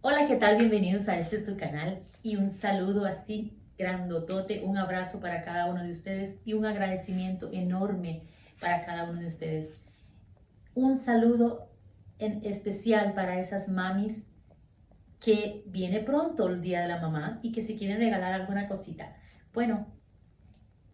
Hola, ¿qué tal? Bienvenidos a este su canal y un saludo así grandotote, un abrazo para cada uno de ustedes y un agradecimiento enorme para cada uno de ustedes. Un saludo en especial para esas mamis que viene pronto el Día de la Mamá y que si quieren regalar alguna cosita. Bueno,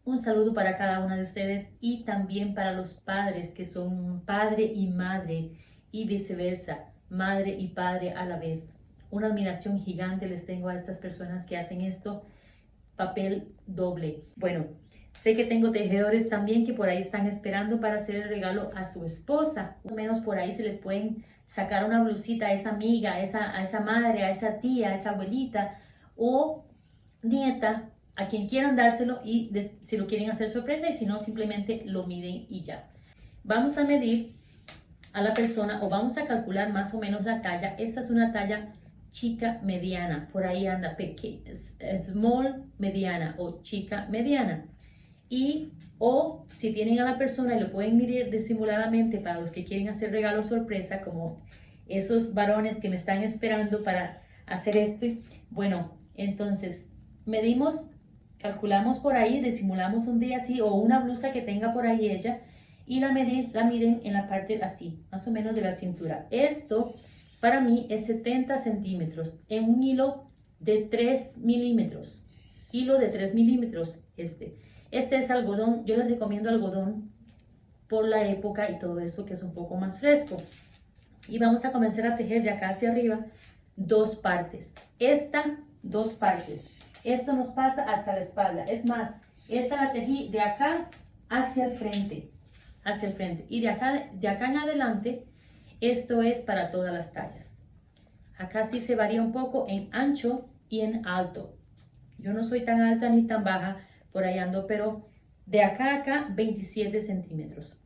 un saludo para cada una de ustedes y también para los padres que son padre y madre y viceversa, madre y padre a la vez. Una admiración gigante les tengo a estas personas que hacen esto, papel doble. Bueno, sé que tengo tejedores también que por ahí están esperando para hacer el regalo a su esposa. Más o menos por ahí se les pueden sacar una blusita a esa amiga, a esa madre, a esa tía, a esa abuelita o nieta, a quien quieran dárselo y si lo quieren hacer sorpresa y si no simplemente lo miden y ya. Vamos a medir a la persona o vamos a calcular más o menos la talla. Esta es una talla chica mediana, por ahí anda, small mediana o chica mediana. Y o si tienen a la persona y lo pueden medir disimuladamente para los que quieren hacer regalo sorpresa, como esos varones que me están esperando para hacer bueno, entonces medimos, calculamos por ahí, disimulamos un día así o una blusa que tenga por ahí ella y la miden en la parte así, más o menos de la cintura. Esto para mí es 70 centímetros en un hilo de 3 milímetros. Hilo de 3 milímetros este es algodón, yo les recomiendo algodón por la época y todo eso que es un poco más fresco. Y vamos a comenzar a tejer de acá hacia arriba dos partes. Dos partes. Esto nos pasa hasta la espalda. Es más, esta la tejí de acá hacia el frente. Hacia el frente. Y de acá en adelante, esto es para todas las tallas. Acá sí se varía un poco en ancho y en alto. Yo no soy tan alta ni tan baja, por ahí ando, pero de acá a acá 27 centímetros.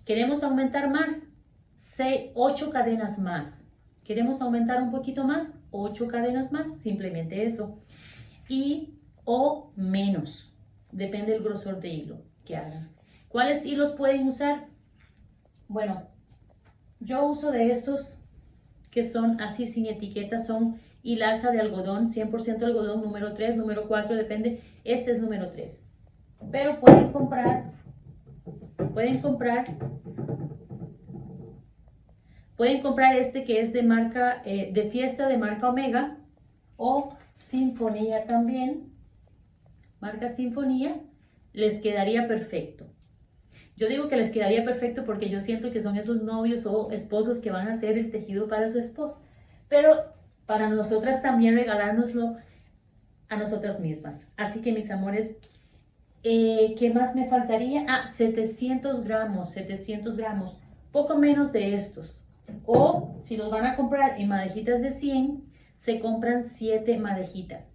¿Queremos aumentar más? 8 cadenas más. ¿Queremos aumentar un poquito más? 8 cadenas más, simplemente eso. Y o menos, depende del grosor de hilo que hagan. ¿Cuáles hilos pueden usar? Bueno, yo uso de estos que son así sin etiqueta, son hilaza de algodón, 100% algodón, número 3, número 4, depende. Este es número 3. Pero pueden comprar este que es de marca, de fiesta de marca Omega o Sinfonía también, marca Sinfonía, les quedaría perfecto. Yo digo que les quedaría perfecto porque yo siento que son esos novios o esposos que van a hacer el tejido para su esposa. Pero para nosotras también regalárnoslo a nosotras mismas. Así que mis amores, ¿qué más me faltaría? 700 gramos, 700 gramos, poco menos de estos. O si los van a comprar en madejitas de 100, se compran 7 madejitas.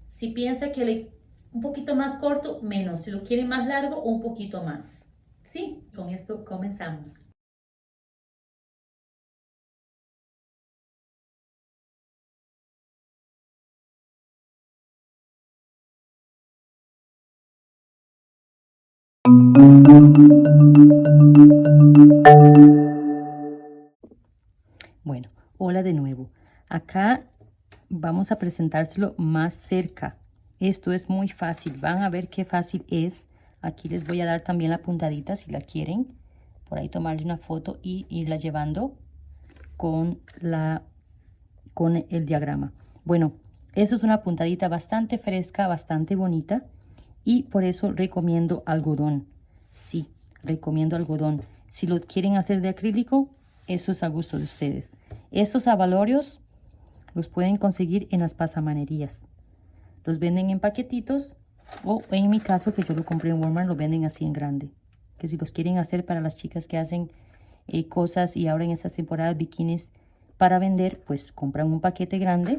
Si piensa que un poquito más corto, menos. Si lo quieren más largo, un poquito más. Sí, con esto comenzamos. Bueno, hola de nuevo. Acá vamos a presentárselo más cerca. Esto es muy fácil. Van a ver qué fácil es. Aquí les voy a dar también la puntadita si la quieren. Por ahí tomarle una foto y irla llevando con el diagrama. Bueno, eso es una puntadita bastante fresca, bastante bonita. Y por eso recomiendo algodón. Sí, recomiendo algodón. Si lo quieren hacer de acrílico, eso es a gusto de ustedes. Estos abalorios los pueden conseguir en las pasamanerías. Los venden en paquetitos o en mi caso que yo lo compré en Walmart, lo venden así en grande. Que si los quieren hacer para las chicas que hacen cosas y ahora en estas temporadas bikinis para vender, pues compran un paquete grande.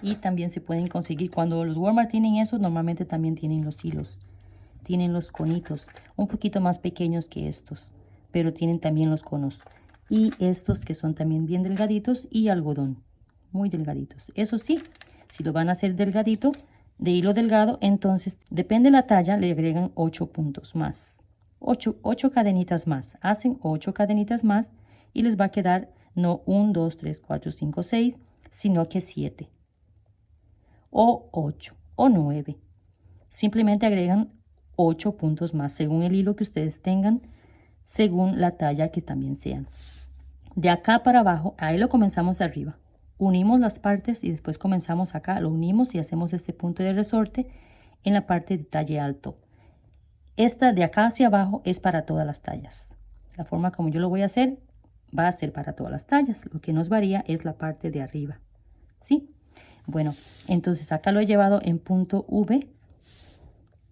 Y también se pueden conseguir, cuando los Walmart tienen eso, normalmente también tienen los hilos. Tienen los conitos, un poquito más pequeños que estos, pero tienen también los conos. Y estos que son también bien delgaditos y algodón, muy delgaditos. Eso sí, si lo van a hacer delgadito, de hilo delgado, entonces depende de la talla, le agregan 8 puntos más. 8 cadenitas más. Hacen 8 cadenitas más y les va a quedar no 1, 2, 3, 4, 5, 6, sino que 7 o 8 o 9. Simplemente agregan 8 puntos más según el hilo que ustedes tengan, según la talla que también sean. De acá para abajo, ahí lo comenzamos arriba. Unimos las partes y después comenzamos acá, lo unimos y hacemos este punto de resorte en la parte de talle alto. Esta de acá hacia abajo es para todas las tallas. La forma como yo lo voy a hacer va a ser para todas las tallas. Lo que nos varía es la parte de arriba. ¿Sí? Bueno, entonces acá lo he llevado en punto V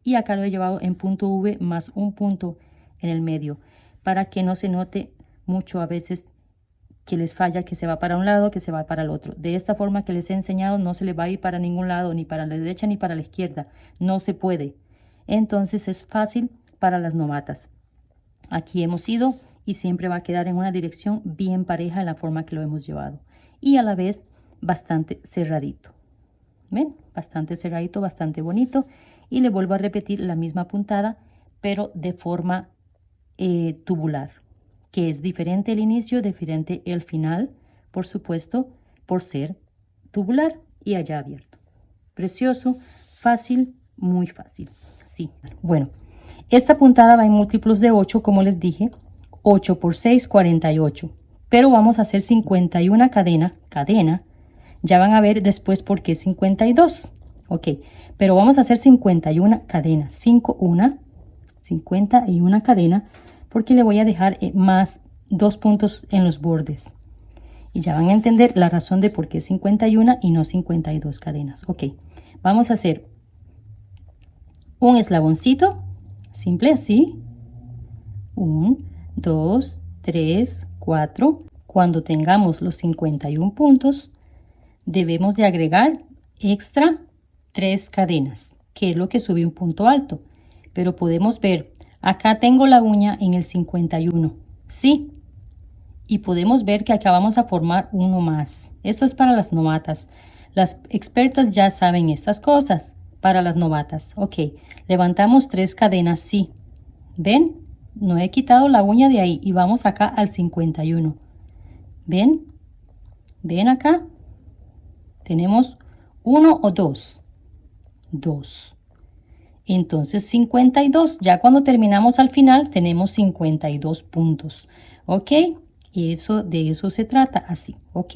y acá lo he llevado en punto V más un punto en el medio para que no se note mucho a veces que les falla, que se va para un lado, que se va para el otro. De esta forma que les he enseñado no se le va a ir para ningún lado, ni para la derecha ni para la izquierda. No se puede. Entonces es fácil para las novatas. Aquí hemos ido y siempre va a quedar en una dirección bien pareja en la forma que lo hemos llevado. Y a la vez bastante cerradito. ¿Ven? Bastante cerradito, bastante bonito. Y le vuelvo a repetir la misma puntada, pero de forma tubular, que es diferente el inicio, diferente el final, por supuesto, por ser tubular y allá abierto. Precioso, fácil, muy fácil. Sí, bueno, esta puntada va en múltiplos de 8, como les dije, 8 por 6, 48. Pero vamos a hacer 51 cadena. Ya van a ver después por qué 52. Ok, pero vamos a hacer 51 cadenas. 51 cadena, porque le voy a dejar más 2 puntos en los bordes. Y ya van a entender la razón de por qué 51 y no 52 cadenas. Ok, vamos a hacer un eslaboncito, simple así. 1, 2, 3, 4. Cuando tengamos los 51 puntos, debemos de agregar extra 3 cadenas, que es lo que sube un punto alto. Pero podemos ver, acá tengo la uña en el 51, ¿sí? Y podemos ver que acá vamos a formar uno más. Esto es para las novatas. Las expertas ya saben estas cosas. Para las novatas, ok. Levantamos 3 cadenas, sí. ¿Ven? No he quitado la uña de ahí y vamos acá al 51. ¿Ven? ¿Ven acá? Tenemos 1 o 2. 2. Entonces 52, ya cuando terminamos al final tenemos 52 puntos, ¿ok? Y de eso se trata, así, ¿ok?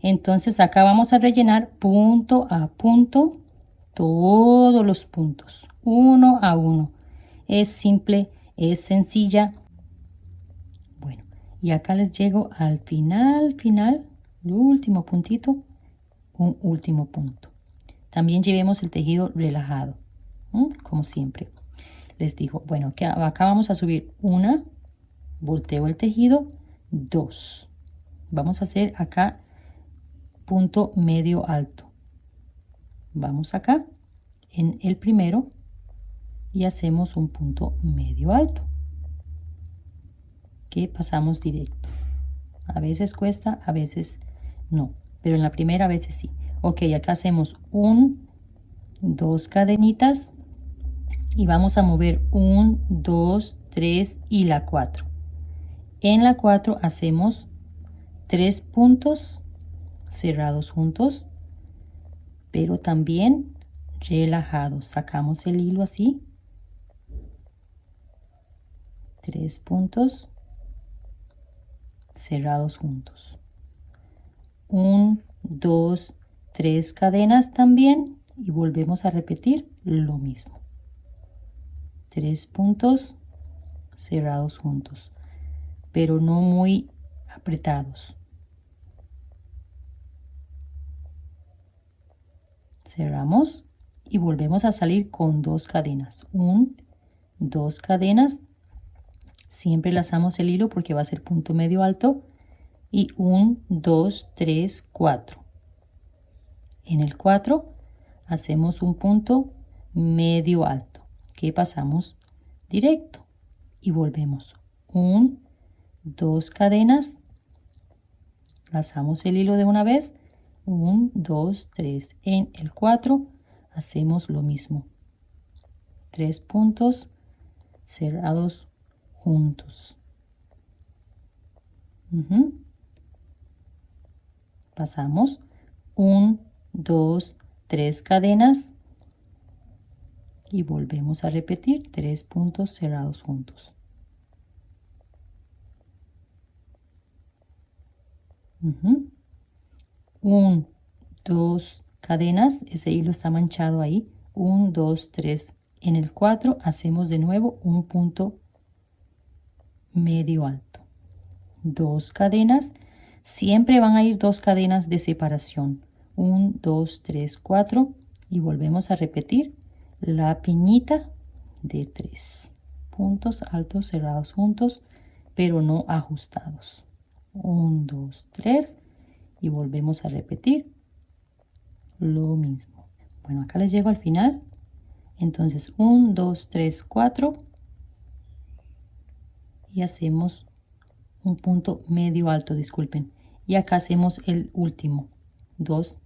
Entonces acá vamos a rellenar punto a punto todos los puntos, uno a uno. Es simple, es sencilla. Bueno, y acá les llego al final, el último puntito, un último punto. También llevemos el tejido relajado. Como siempre les digo, bueno, acá vamos a subir una, volteo el tejido, 2, vamos a hacer acá punto medio alto, vamos acá en el primero y hacemos un punto medio alto que pasamos directo. A veces cuesta, a veces no, pero en la primera a veces sí. Ok, acá hacemos 2 cadenitas y vamos a mover 1, 2, 3 y la 4. En la 4 hacemos 3 puntos cerrados juntos, pero también relajados. Sacamos el hilo así, 3 puntos cerrados juntos. 1, 2, 3 cadenas también y volvemos a repetir lo mismo. 3 puntos cerrados juntos, pero no muy apretados. Cerramos y volvemos a salir con 2 cadenas. 2 cadenas. Siempre lazamos el hilo porque va a ser punto medio alto. Y 1, 2, 3, 4. En el 4 hacemos un punto medio alto que pasamos directo y volvemos 1, 2 cadenas, lazamos el hilo de una vez, 1, 2, 3. En el 4 hacemos lo mismo, 3 puntos cerrados juntos. Pasamos 1, 2, 3 cadenas y volvemos a repetir 3 puntos cerrados juntos. 1, 2 cadenas, ese hilo está manchado ahí, 1, 2, 3. En el 4 hacemos de nuevo un punto medio alto, 2 cadenas, siempre van a ir 2 cadenas de separación, 1, 2, 3, 4 y volvemos a repetir la piñita de 3 puntos altos cerrados juntos pero no ajustados. 1, 2, 3 y volvemos a repetir lo mismo. Bueno, acá les llego al final. Entonces 1, 2, 3, 4 y hacemos un punto medio alto, disculpen. Y acá hacemos el último, 2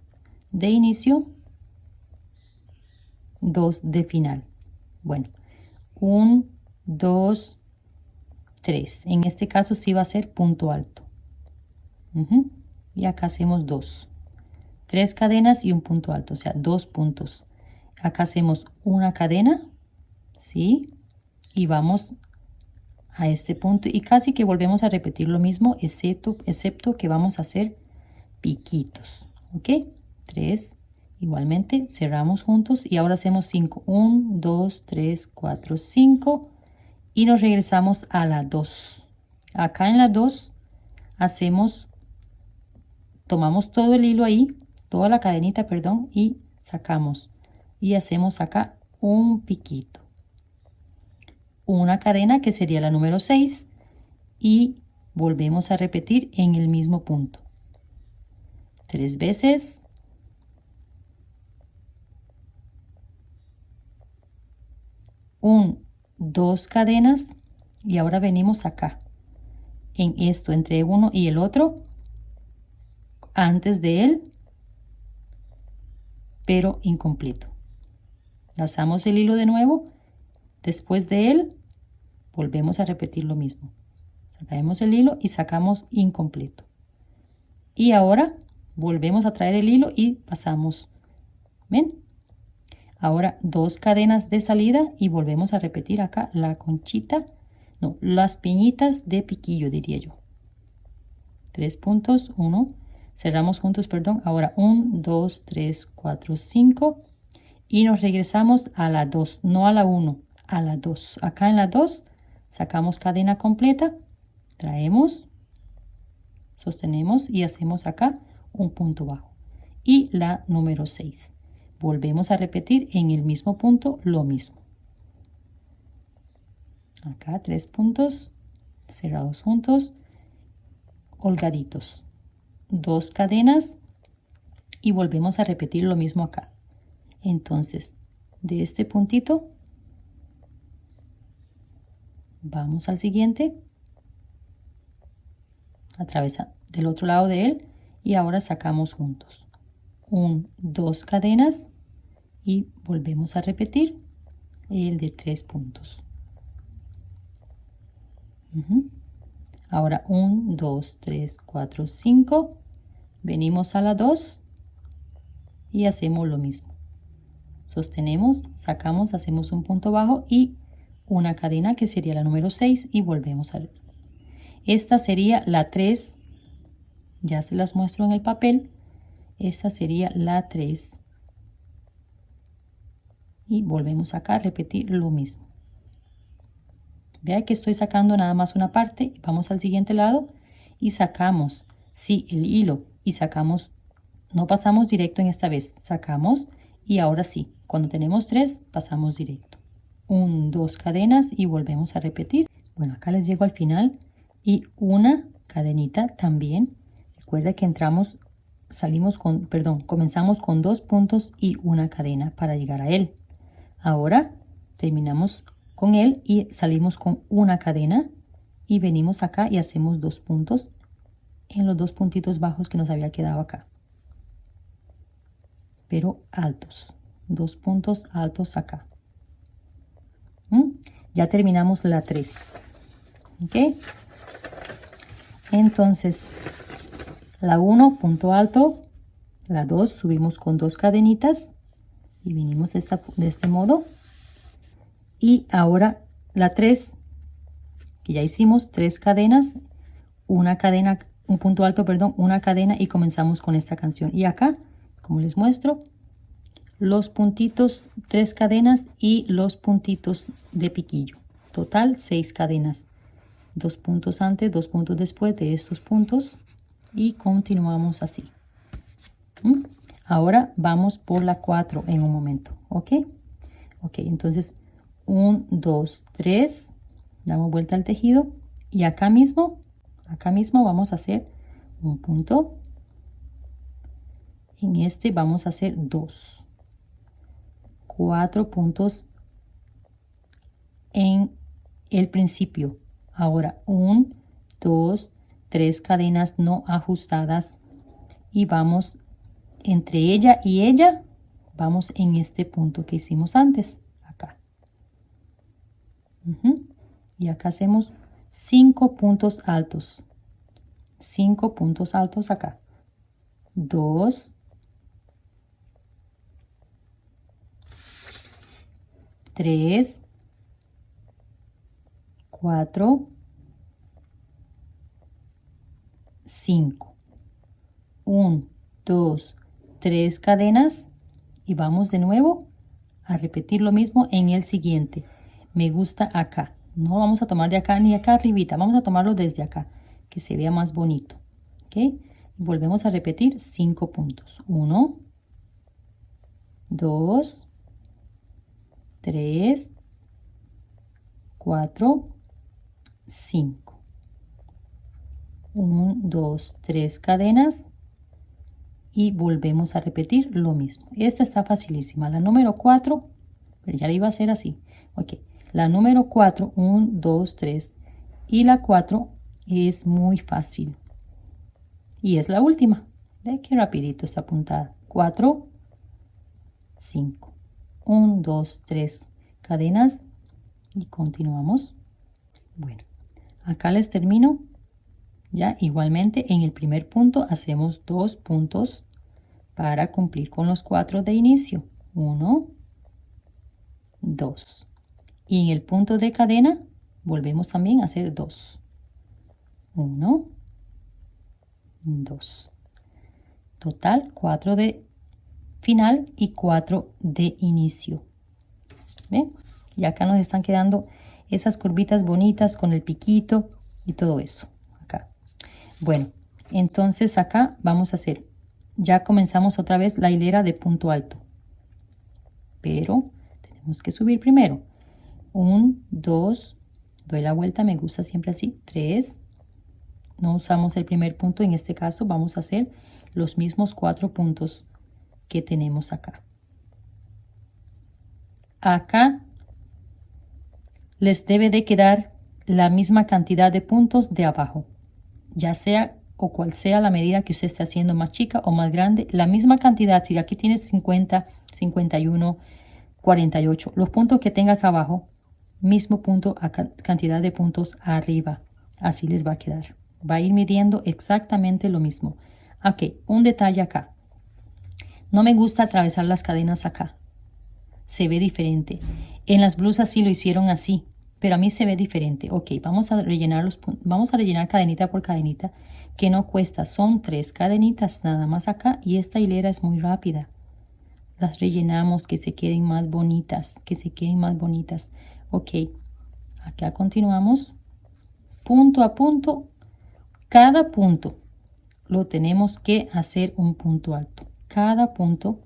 de inicio, 2 de final. Bueno, 1, 2, 3. En este caso sí va a ser punto alto. Y acá hacemos 2. 3 cadenas y un punto alto, o sea, 2 puntos. Acá hacemos una cadena, ¿sí? Y vamos a este punto y casi que volvemos a repetir lo mismo, excepto que vamos a hacer piquitos, ¿ok? 3, igualmente cerramos juntos y ahora hacemos 5. 1, 2, 3, 4, 5 y nos regresamos a la 2. Acá en la 2 tomamos todo el hilo ahí, toda la cadenita, perdón, y sacamos. Y hacemos acá un piquito, una cadena que sería la número 6 y volvemos a repetir en el mismo punto 3 veces, dos cadenas y ahora venimos acá en esto entre uno y el otro, antes de él pero incompleto. Lazamos el hilo de nuevo, después de él volvemos a repetir lo mismo, sacamos el hilo y sacamos incompleto y ahora volvemos a traer el hilo y pasamos, ¿ven? Ahora 2 cadenas de salida y volvemos a repetir acá la conchita, no, las piñitas de piquillo diría yo, 3 puntos, 1, cerramos juntos, perdón, ahora 1, 2, 3, 4, 5 y nos regresamos a la 2, no a la 1, a la 2. Acá en la 2 sacamos cadena completa, traemos, sostenemos y hacemos acá un punto bajo. Y la número 6. Volvemos a repetir en el mismo punto lo mismo. Acá 3 puntos cerrados juntos, holgaditos. 2 cadenas y volvemos a repetir lo mismo acá. Entonces, de este puntito vamos al siguiente, atravesando del otro lado de él y ahora sacamos juntos 2 cadenas y volvemos a repetir el de 3 puntos. Ahora 1, 2, 3, 4, 5, venimos a la 2 y hacemos lo mismo. Sostenemos, sacamos, hacemos un punto bajo y una cadena que sería la número 6 y volvemos a repetir. Esta sería la 3, ya se las muestro en el papel. Esta sería la 3 y volvemos acá a repetir lo mismo. Vea que estoy sacando nada más una parte, vamos al siguiente lado y sacamos, sí, el hilo y sacamos, no pasamos directo en esta vez, sacamos y ahora sí, cuando tenemos 3 pasamos directo. 1, 2 cadenas y volvemos a repetir. Bueno, acá les llego al final y una cadenita también. Recuerda que comenzamos con 2 puntos y una cadena para llegar a él. Ahora terminamos con él y salimos con una cadena y venimos acá y hacemos 2 puntos en los 2 puntitos bajos que nos había quedado acá, pero altos, 2 puntos altos acá. Ya terminamos la 3, ¿ok? Entonces la 1, punto alto, La 2 subimos con 2 cadenitas y vinimos de este modo. Y ahora la 3, que ya hicimos 3 cadenas, una cadena, un punto alto, perdón, una cadena, y comenzamos con esta canción. Y acá, como les muestro, los puntitos, 3 cadenas y los puntitos de piquillo. Total 6 cadenas. 2 puntos antes, 2 puntos después de estos puntos y continuamos así. Ahora vamos por la 4 en un momento, ¿ok? Ok, entonces 1, 2, 3, damos vuelta al tejido y acá mismo vamos a hacer un punto. En este vamos a hacer 2, 4 puntos en el principio. Ahora 1, 2, 3 cadenas no ajustadas y vamos entre ella y ella, vamos en este punto que hicimos antes, acá. Y acá hacemos 5 puntos altos. 5 puntos altos acá. 2, 3, 4, 5. 1, 2, 3 cadenas y vamos de nuevo a repetir lo mismo en el siguiente. Me gusta acá. No vamos a tomar de acá ni acá arribita. Vamos a tomarlo desde acá, que se vea más bonito. ¿Ok? Y volvemos a repetir 5 puntos. 1, 2, 3, 4, 5. 1, 2, 3 cadenas y volvemos a repetir lo mismo. Esta está facilísima. La número 4, pero ya la iba a hacer así. Ok, la número 4, 1, 2, 3 y la 4 es muy fácil. Y es la última. Ve qué rapidito está apuntada. 4, 5. 1, 2, 3 cadenas y continuamos. Bueno, acá les termino. Ya igualmente en el primer punto hacemos 2 puntos para cumplir con los 4 de inicio. 1, 2. Y en el punto de cadena volvemos también a hacer 2. 1, 2. Total 4 de final y 4 de inicio. ¿Ven? Y acá nos están quedando esas curvitas bonitas con el piquito y todo eso. Acá. Bueno, entonces acá vamos a hacer, ya comenzamos otra vez la hilera de punto alto. Pero tenemos que subir primero. 1, 2, doy la vuelta, me gusta siempre así. 3, no usamos el primer punto, en este caso vamos a hacer los mismos 4 puntos que tenemos acá. Acá les debe de quedar la misma cantidad de puntos de abajo, ya sea o cual sea la medida que usted esté haciendo, más chica o más grande, la misma cantidad. Si aquí tienes 50, 51, 48, los puntos que tenga acá abajo, mismo punto, cantidad de puntos arriba, así les va a quedar. Va a ir midiendo exactamente lo mismo. Ok, un detalle acá. No me gusta atravesar las cadenas acá. Se ve diferente. En las blusas sí lo hicieron así, pero a mí se ve diferente. Ok, vamos a rellenar cadenita por cadenita, que no cuesta. Son 3 cadenitas nada más acá y esta hilera es muy rápida. Las rellenamos que se queden más bonitas, Ok, acá continuamos. Punto a punto. Cada punto lo tenemos que hacer un punto alto. Cada punto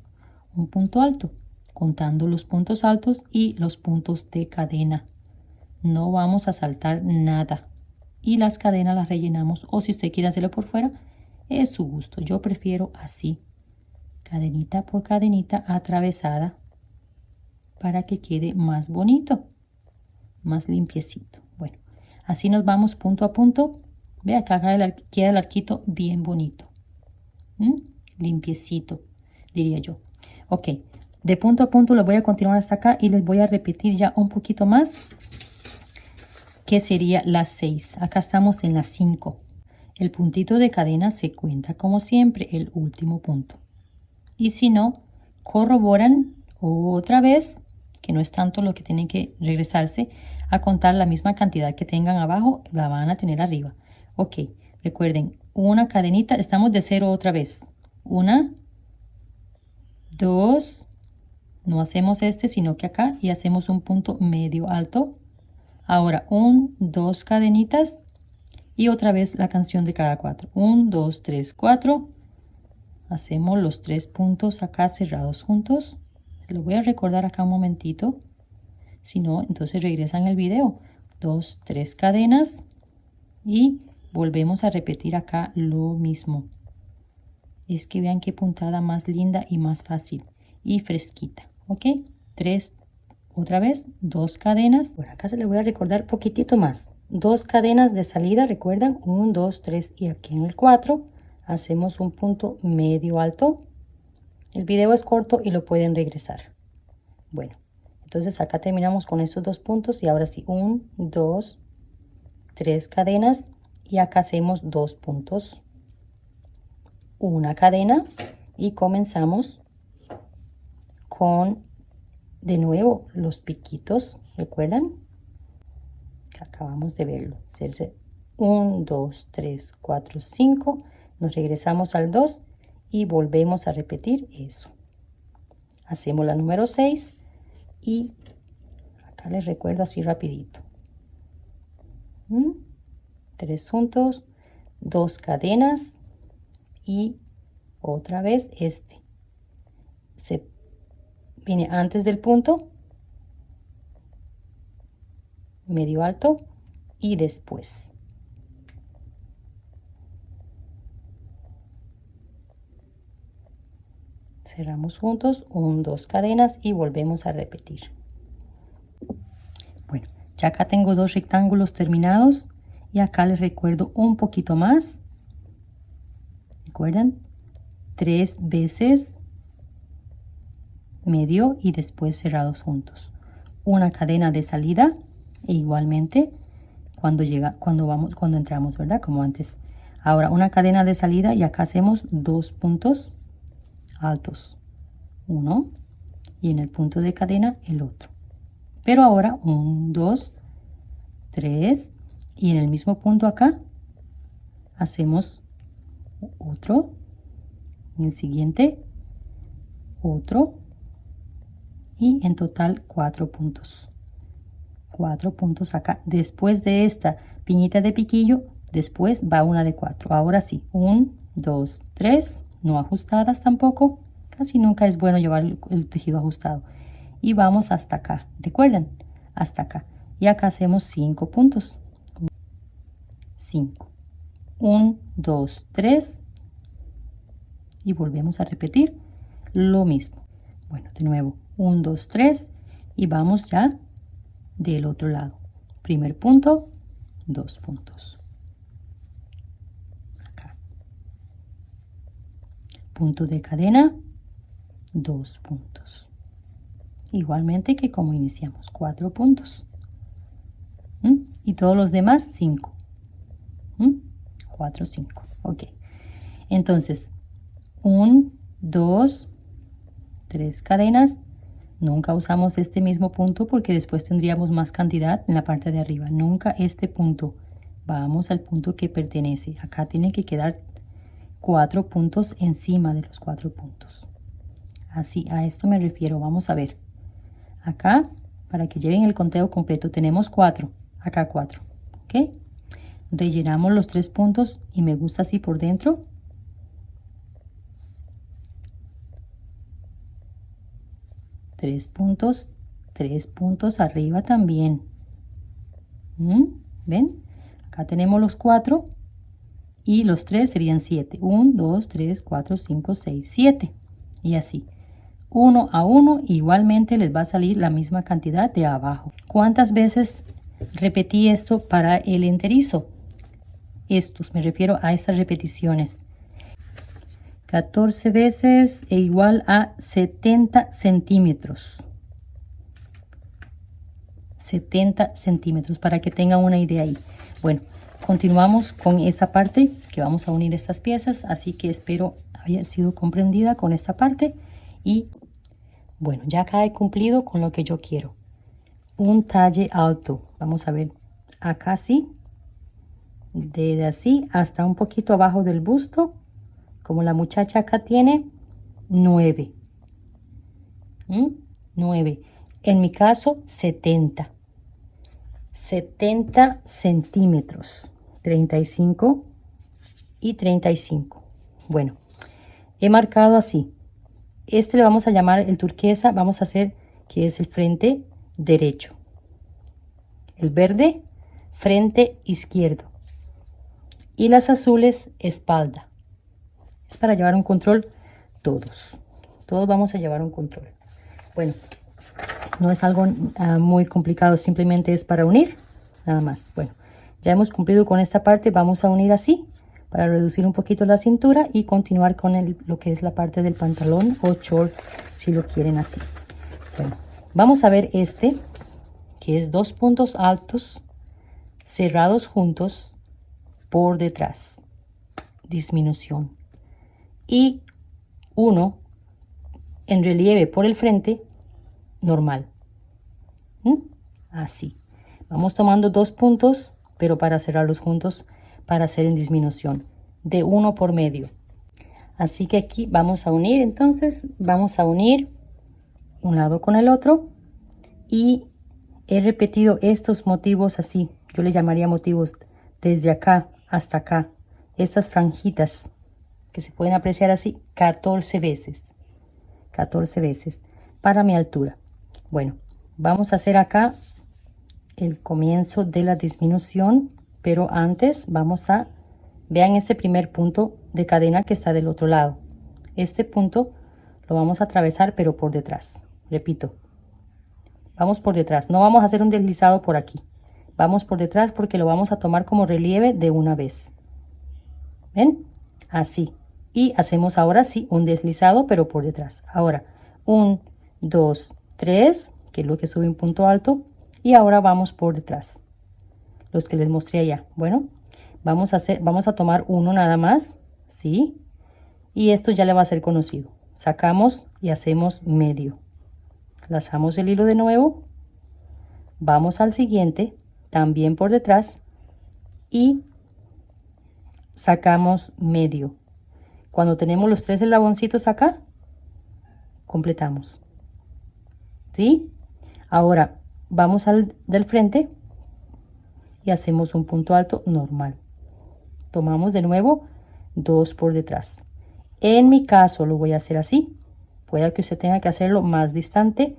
un punto alto, contando los puntos altos y los puntos de cadena. No vamos a saltar nada. Y las cadenas las rellenamos, o si usted quiere hacerlo por fuera, es su gusto. Yo prefiero así, cadenita por cadenita atravesada, para que quede más bonito, más limpiecito. Bueno, así nos vamos punto a punto. Ve acá queda el arquito bien bonito. Limpiecito, diría yo. Ok, de punto a punto les voy a continuar hasta acá y les voy a repetir ya un poquito más, que sería las 6. Acá estamos en las 5. El puntito de cadena se cuenta como siempre el último punto. y si no, corroboran otra vez, que no es tanto lo que tienen que regresarse a contar la misma cantidad que tengan abajo, la van a tener arriba. Ok, recuerden, una cadenita, estamos de 0 otra vez. 1, 2, no hacemos este, sino que acá, y hacemos un punto medio alto. Ahora, 1, 2 cadenitas, y otra vez la canción de cada 4. 1, 2, 3, 4. Hacemos los 3 puntos acá cerrados juntos. Lo voy a recordar acá un momentito. Si no, entonces regresan el video. 2, 3 cadenas. Y volvemos a repetir acá lo mismo. Es que vean qué puntada más linda y más fácil. Y fresquita. ¿Ok? 3, otra vez, 2 cadenas. Por acá se le voy a recordar poquitito más. 2 cadenas de salida, recuerdan. 1, 2, 3 y aquí en el 4. Hacemos un punto medio alto. El video es corto y lo pueden regresar. Bueno, entonces acá terminamos con estos 2 puntos y ahora sí, 1, 2, 3 cadenas y acá hacemos 2 puntos. Una cadena y comenzamos con de nuevo los piquitos, ¿recuerdan? Acabamos de verlo. 1, 2, 3, 4, 5. Nos regresamos al 2 y volvemos a repetir eso. Hacemos la número 6 y acá les recuerdo así rapidito. 3 juntos, 2 cadenas y otra vez este. Se viene antes del punto, medio alto y después. Cerramos juntos, 1, 2 cadenas y volvemos a repetir. Bueno, ya acá tengo 2 rectángulos terminados y acá les recuerdo un poquito más. ¿Recuerdan? 3 veces medio y después cerrados juntos. Una cadena de salida e igualmente cuando entramos, ¿verdad? Como antes. Ahora una cadena de salida y acá hacemos 2 puntos altos, 1 y en el punto de cadena el otro, pero ahora 1, 2, 3 y en el mismo punto acá hacemos otro, en el siguiente otro y en total 4 puntos. 4 puntos acá. Después de esta piñita de piquillo, después va una de 4. Ahora sí, 1, 2, 3, no ajustadas tampoco. Casi nunca es bueno llevar el tejido ajustado. Y vamos hasta acá. ¿Recuerdan? Hasta acá. Y acá hacemos 5 puntos. 5. 1, 2, 3. Y volvemos a repetir lo mismo. Bueno, de nuevo. 1, 2, 3. Y vamos ya del otro lado. Primer punto, 2 puntos. Acá. Punto de cadena, 2 puntos. Igualmente que como iniciamos, 4 puntos. Y todos los demás, 5. 4, 5. Ok. Entonces, 1, 2, 3 cadenas. Nunca usamos este mismo punto porque después tendríamos más cantidad en la parte de arriba. Nunca este punto. Vamos al punto que pertenece. Acá tiene que quedar 4 puntos encima de los 4 puntos. Así, a esto me refiero. Vamos a ver. Acá, para que lleven el conteo completo, tenemos 4. Acá 4. ¿Ok? Rellenamos los 3 puntos y me gusta así por dentro. 3 puntos, 3 puntos arriba también. ¿Ven? Acá tenemos los 4 y los 3 serían 7. 1, 2, 3, 4, 5, 6, 7. Y así. 1 a 1 igualmente les va a salir la misma cantidad de abajo. ¿Cuántas veces repetí esto para el enterizo? Estos, me refiero a esas repeticiones. 14 veces e igual a 70 centímetros. 70 centímetros para que tengan una idea ahí. Bueno, continuamos con esa parte que vamos a unir estas piezas, así que espero, a haya sido comprendida con esta parte. Y bueno, ya acá he cumplido con lo que yo quiero. Un talle alto. Vamos a ver acá sí. Desde así hasta un poquito abajo del busto. Como la muchacha acá tiene 9. 9. En mi caso 70 centímetros. 35 y 35. Bueno, he marcado así. Este le vamos a llamar el turquesa. Vamos a hacer que es el frente derecho. El verde, frente izquierdo. Y las azules, espalda. Es para llevar un control todos. Todos vamos a llevar un control. Bueno, no es algo muy complicado, simplemente es para unir, nada más. Bueno, ya hemos cumplido con esta parte, vamos a unir así para reducir un poquito la cintura y continuar con lo que es la parte del pantalón o short si lo quieren así. Bueno, vamos a ver este, que es 2 puntos altos cerrados juntos por detrás, disminución, y uno en relieve por el frente, normal. Así. Vamos tomando 2 puntos, pero para cerrarlos juntos, para hacer en disminución, de 1 por medio. Así que aquí vamos a unir, entonces, vamos a unir un lado con el otro. Y he repetido estos motivos así. Yo le llamaría motivos desde acá hasta acá. Estas franjitas que se pueden apreciar así 14 veces. 14 veces para mi altura. Bueno, vamos a hacer acá el comienzo de la disminución, pero antes vamos a, vean este primer punto de cadena que está del otro lado. Este punto lo vamos a atravesar, pero por detrás. Repito, vamos por detrás, no vamos a hacer un deslizado por aquí. Vamos por detrás porque lo vamos a tomar como relieve de una vez. ¿Ven? Así. Y hacemos ahora sí un deslizado, pero por detrás. Ahora, 1, 2, 3, que es lo que sube un punto alto. Y ahora vamos por detrás. Los que les mostré allá. Bueno, vamos a tomar uno nada más. ¿Sí? Y esto ya le va a ser conocido. Sacamos y hacemos medio. Lazamos el hilo de nuevo. Vamos al siguiente, también por detrás. Y sacamos medio. Cuando tenemos los 3 eslaboncitos acá, completamos. ¿Sí? Ahora vamos al del frente y hacemos un punto alto normal. Tomamos de nuevo 2 por detrás. En mi caso lo voy a hacer así. Puede que usted tenga que hacerlo más distante.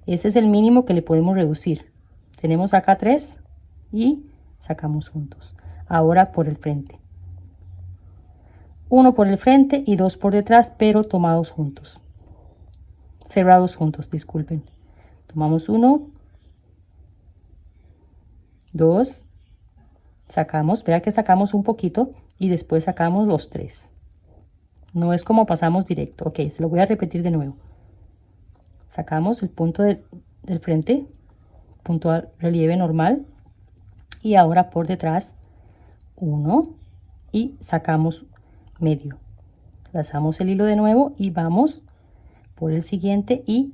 Ese es el mínimo que le podemos reducir. Tenemos acá 3 y sacamos juntos. Ahora por el frente. 1 por el frente y 2 por detrás, pero tomados juntos. Cerrados juntos, disculpen. Tomamos 1, 2, sacamos, vea que sacamos un poquito y después sacamos los 3. No es como pasamos directo. Ok, se lo voy a repetir de nuevo. Sacamos el punto del frente, punto al relieve normal, y ahora por detrás 1 y sacamos medio. Lazamos el hilo de nuevo y vamos por el siguiente y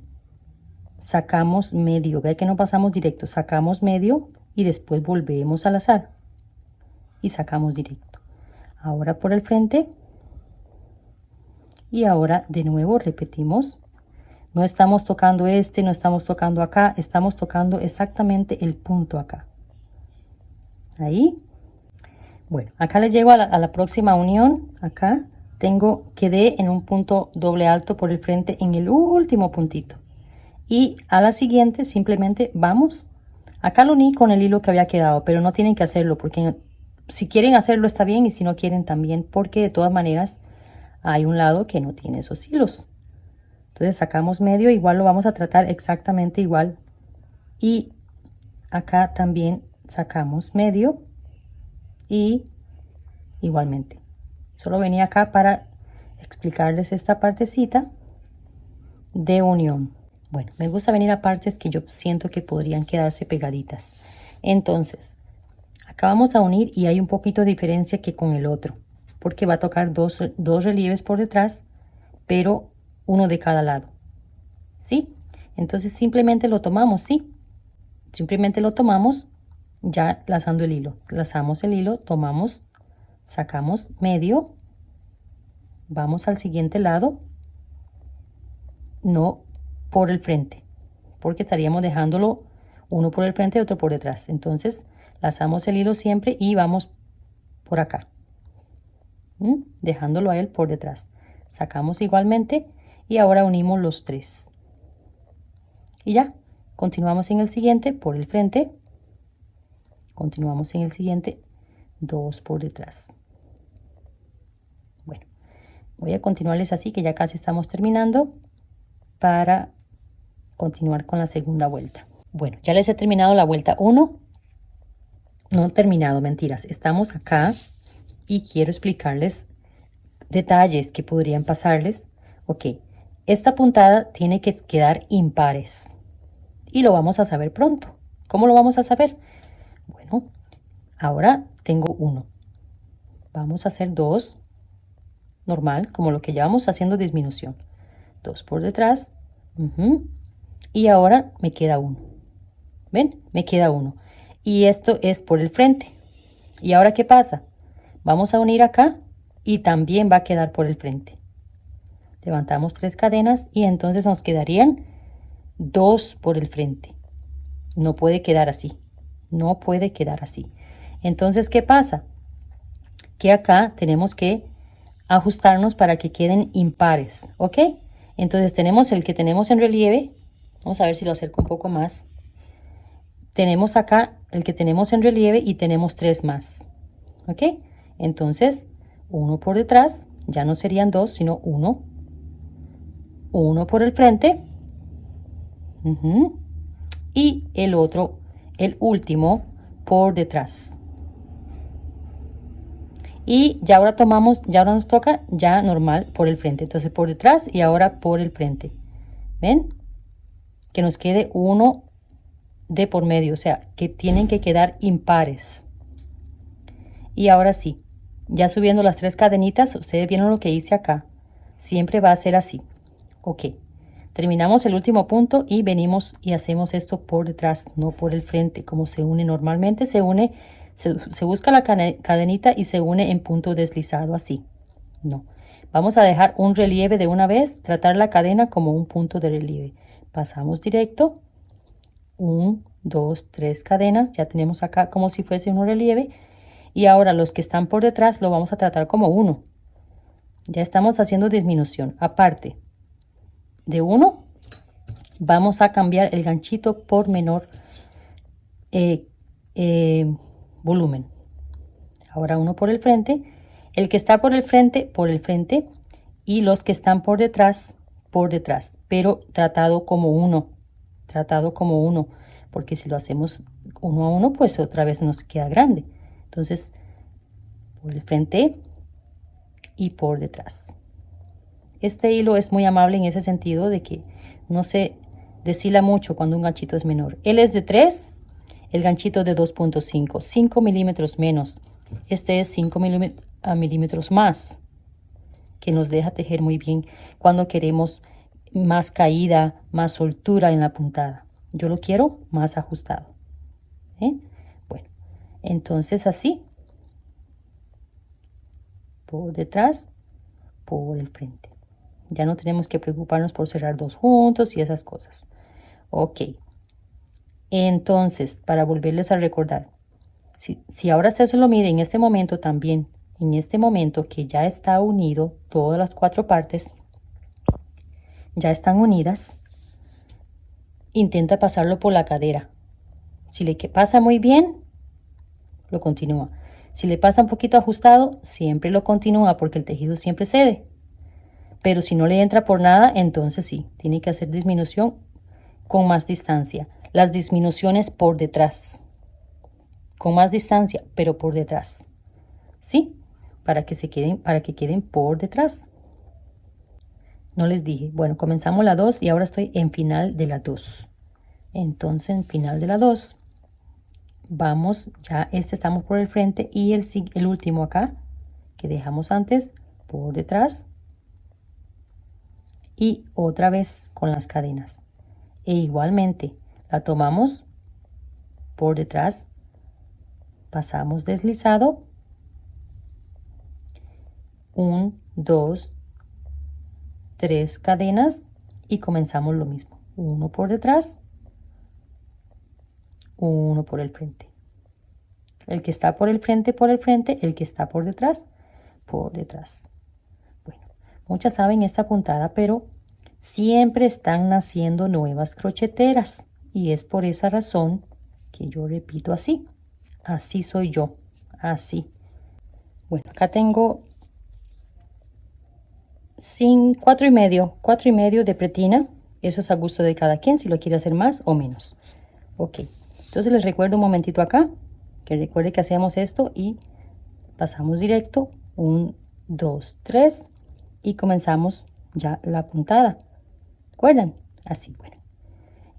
sacamos medio. Vea que no pasamos directo, sacamos medio y después volvemos a lazar y sacamos directo. Ahora por el frente y ahora de nuevo repetimos. No estamos tocando este, no estamos tocando acá, estamos tocando exactamente el punto acá. Ahí. Bueno, acá le llego a la próxima unión. Acá quedé en un punto doble alto por el frente en el último puntito. Y a la siguiente simplemente vamos. Acá lo uní con el hilo que había quedado, pero no tienen que hacerlo porque si quieren hacerlo está bien y si no quieren también, porque de todas maneras hay un lado que no tiene esos hilos. Entonces sacamos medio, igual lo vamos a tratar exactamente igual. Y acá también sacamos medio y igualmente. Solo venía acá para explicarles esta partecita de unión. Bueno, me gusta venir a partes que yo siento que podrían quedarse pegaditas. Entonces, acá vamos a unir y hay un poquito de diferencia que con el otro. porque va a tocar dos relieves por detrás, pero uno de cada lado. ¿Sí? Entonces simplemente lo tomamos, ¿sí? Simplemente lo tomamos ya lazando el hilo. Lazamos el hilo, tomamos, sacamos medio, vamos al siguiente lado, no por el frente, porque estaríamos dejándolo uno por el frente y otro por detrás. Entonces lazamos el hilo siempre y vamos por acá, dejándolo a él por detrás. Sacamos igualmente y ahora unimos los tres. Y ya, continuamos en el siguiente por el frente, continuamos en el siguiente, dos por detrás. Bueno, voy a continuarles así que ya casi estamos terminando para continuar con la segunda vuelta. Bueno, ya les he terminado la vuelta 1. No he terminado, mentiras. Estamos acá y quiero explicarles detalles que podrían pasarles. Ok, esta puntada tiene que quedar impares y lo vamos a saber pronto. ¿Cómo lo vamos a saber? Bueno, ahora tengo 1. Vamos a hacer 2, normal, como lo que llevamos haciendo disminución. 2 por detrás. Y ahora me queda 1. ¿Ven? Me queda 1. Y esto es por el frente. ¿Y ahora qué pasa? Vamos a unir acá y también va a quedar por el frente. Levantamos 3 cadenas y entonces nos quedarían 2 por el frente. No puede quedar así. No puede quedar así. Entonces, ¿qué pasa? Que acá tenemos que ajustarnos para que queden impares. ¿Ok? Entonces tenemos el que tenemos en relieve. Vamos a ver si lo acerco un poco más. Tenemos acá el que tenemos en relieve y tenemos 3 más. ¿Ok? Entonces, 1 por detrás, ya no serían 2, sino 1. 1 por el frente. Y el otro, el último, por detrás. Y ya ahora tomamos, ya ahora nos toca ya normal por el frente. Entonces por detrás y ahora por el frente. ¿Ven? Que nos quede 1 de por medio, o sea, que tienen que quedar impares. Y ahora sí, ya subiendo las 3 cadenitas, ustedes vieron lo que hice acá. Siempre va a ser así. Ok, terminamos el último punto y venimos y hacemos esto por detrás, no por el frente, como se une normalmente. Se une, se busca la cadenita y se une en punto deslizado, así. No, vamos a dejar un relieve de una vez, tratar la cadena como un punto de relieve. Pasamos directo. 1, 2, 3 cadenas, ya tenemos acá como si fuese un relieve. Y ahora los que están por detrás lo vamos a tratar como 1. Ya estamos haciendo disminución. Aparte de 1, vamos a cambiar el ganchito por menor volumen. Ahora 1 por el frente. El que está por el frente, y los que están por detrás, pero tratado como 1. Tratado como 1, porque si lo hacemos 1 a 1, pues otra vez nos queda grande. Entonces, por el frente y por detrás. Este hilo es muy amable en ese sentido de que no se deshila mucho cuando un ganchito es menor. Él es de 3, el ganchito de 2.5, 5 milímetros menos. Este es 5 milímetros más, que nos deja tejer muy bien cuando queremos más caída, más soltura en la puntada. Yo lo quiero más ajustado. Bueno, entonces así. Por detrás, por el frente. Ya no tenemos que preocuparnos por cerrar 2 juntos y esas cosas. Ok. Entonces, para volverles a recordar, si ahora usted se lo mide en este momento también, en este momento que ya está unido, todas las 4 partes ya están unidas, intenta pasarlo por la cadera. Si le pasa muy bien, lo continúa. Si le pasa un poquito ajustado, siempre lo continúa porque el tejido siempre cede. Pero si no le entra por nada, entonces sí, tiene que hacer disminución con más distancia. Las disminuciones por detrás. Con más distancia, pero por detrás. ¿Sí? Para que queden por detrás. No les dije. Bueno, comenzamos la 2 y ahora estoy en final de la 2. Entonces, en final de la 2, vamos, ya estamos por el frente y el último acá, que dejamos antes por detrás y otra vez con las cadenas. E igualmente la tomamos por detrás, pasamos deslizado, 1, 2, 3 cadenas y comenzamos lo mismo. 1 por detrás, 1 por el frente. El que está por el frente, el que está por detrás. Bueno, muchas saben esta puntada, pero siempre están naciendo nuevas crocheteras y es por esa razón que yo repito así. Así soy yo, así. Bueno, acá tengo 4 y medio de pretina. Eso es a gusto de cada quien, si lo quiere hacer más o menos. Ok, entonces les recuerdo un momentito acá, que recuerde que hacemos esto y pasamos directo, 1, 2, 3 y comenzamos ya la puntada. ¿Recuerdan? Así, bueno.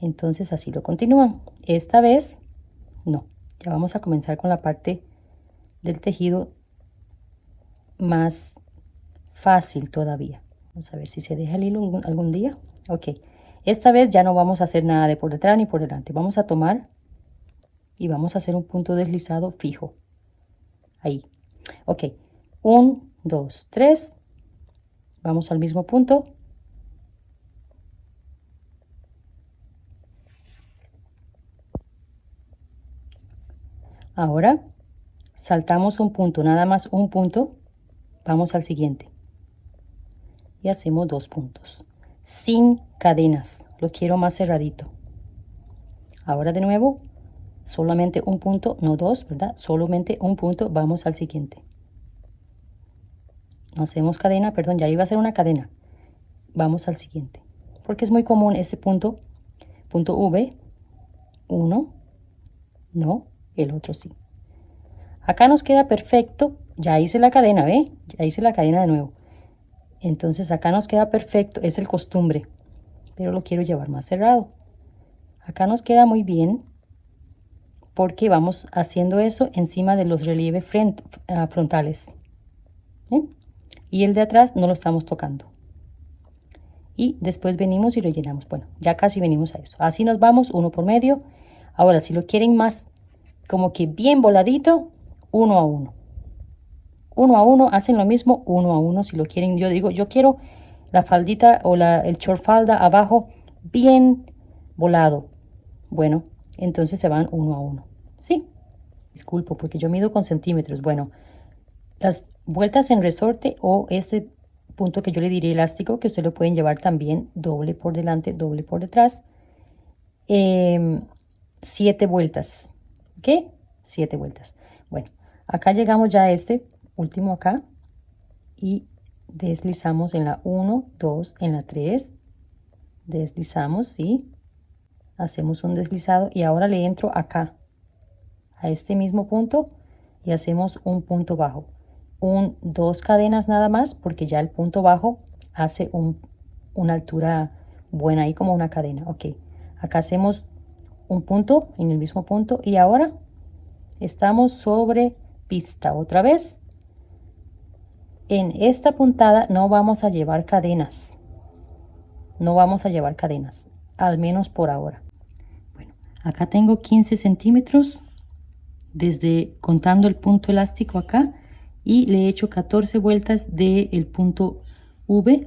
Entonces así lo continúan. Esta vez, no, ya vamos a comenzar con la parte del tejido más fácil todavía. Vamos a ver si se deja el hilo algún día. Ok, esta vez ya no vamos a hacer nada de por detrás ni por delante. Vamos a tomar y vamos a hacer un punto deslizado fijo. Ahí. Ok, 1, 2, 3. Vamos al mismo punto. Ahora saltamos un punto, nada más un punto. Vamos al siguiente. Y hacemos 2 puntos. Sin cadenas. Lo quiero más cerradito. Ahora de nuevo. Solamente un punto, no 2, ¿verdad? Solamente un punto, vamos al siguiente. No hacemos cadena, perdón, ya iba a ser una cadena. Vamos al siguiente. Porque es muy común este punto, punto V, uno, no, el otro sí. Acá nos queda perfecto, ya hice la cadena, ¿ve? Ya hice la cadena de nuevo. Entonces acá nos queda perfecto, es el costumbre, pero lo quiero llevar más cerrado. Acá nos queda muy bien, porque vamos haciendo eso encima de los relieves frontales. ¿Bien? Y el de atrás no lo estamos tocando. Y después venimos y rellenamos. Bueno, ya casi venimos a eso. Así nos vamos, 1 por medio. Ahora, si lo quieren más como que bien voladito, 1 a 1. 1 a 1, hacen lo mismo, 1 a 1. Si lo quieren, yo digo, yo quiero la faldita o el short falda abajo bien volado. Bueno, entonces se van 1 a 1. Sí, disculpo porque yo mido con centímetros. Bueno, las vueltas en resorte o este punto que yo le diré elástico, que usted lo pueden llevar también doble por delante, doble por detrás. 7 vueltas, ¿ok? 7 vueltas. Bueno, acá llegamos ya a este último acá y deslizamos en la 1, 2, en la 3. Deslizamos, ¿sí? Hacemos un deslizado y ahora le entro acá a este mismo punto y hacemos un punto bajo, 2 cadenas nada más, porque ya el punto bajo hace una altura buena ahí como una cadena. Ok, acá hacemos un punto en el mismo punto y ahora estamos sobre pista otra vez. En esta puntada no vamos a llevar cadenas, al menos por ahora. Bueno, acá tengo 15 centímetros desde contando el punto elástico acá y le he hecho 14 vueltas del punto V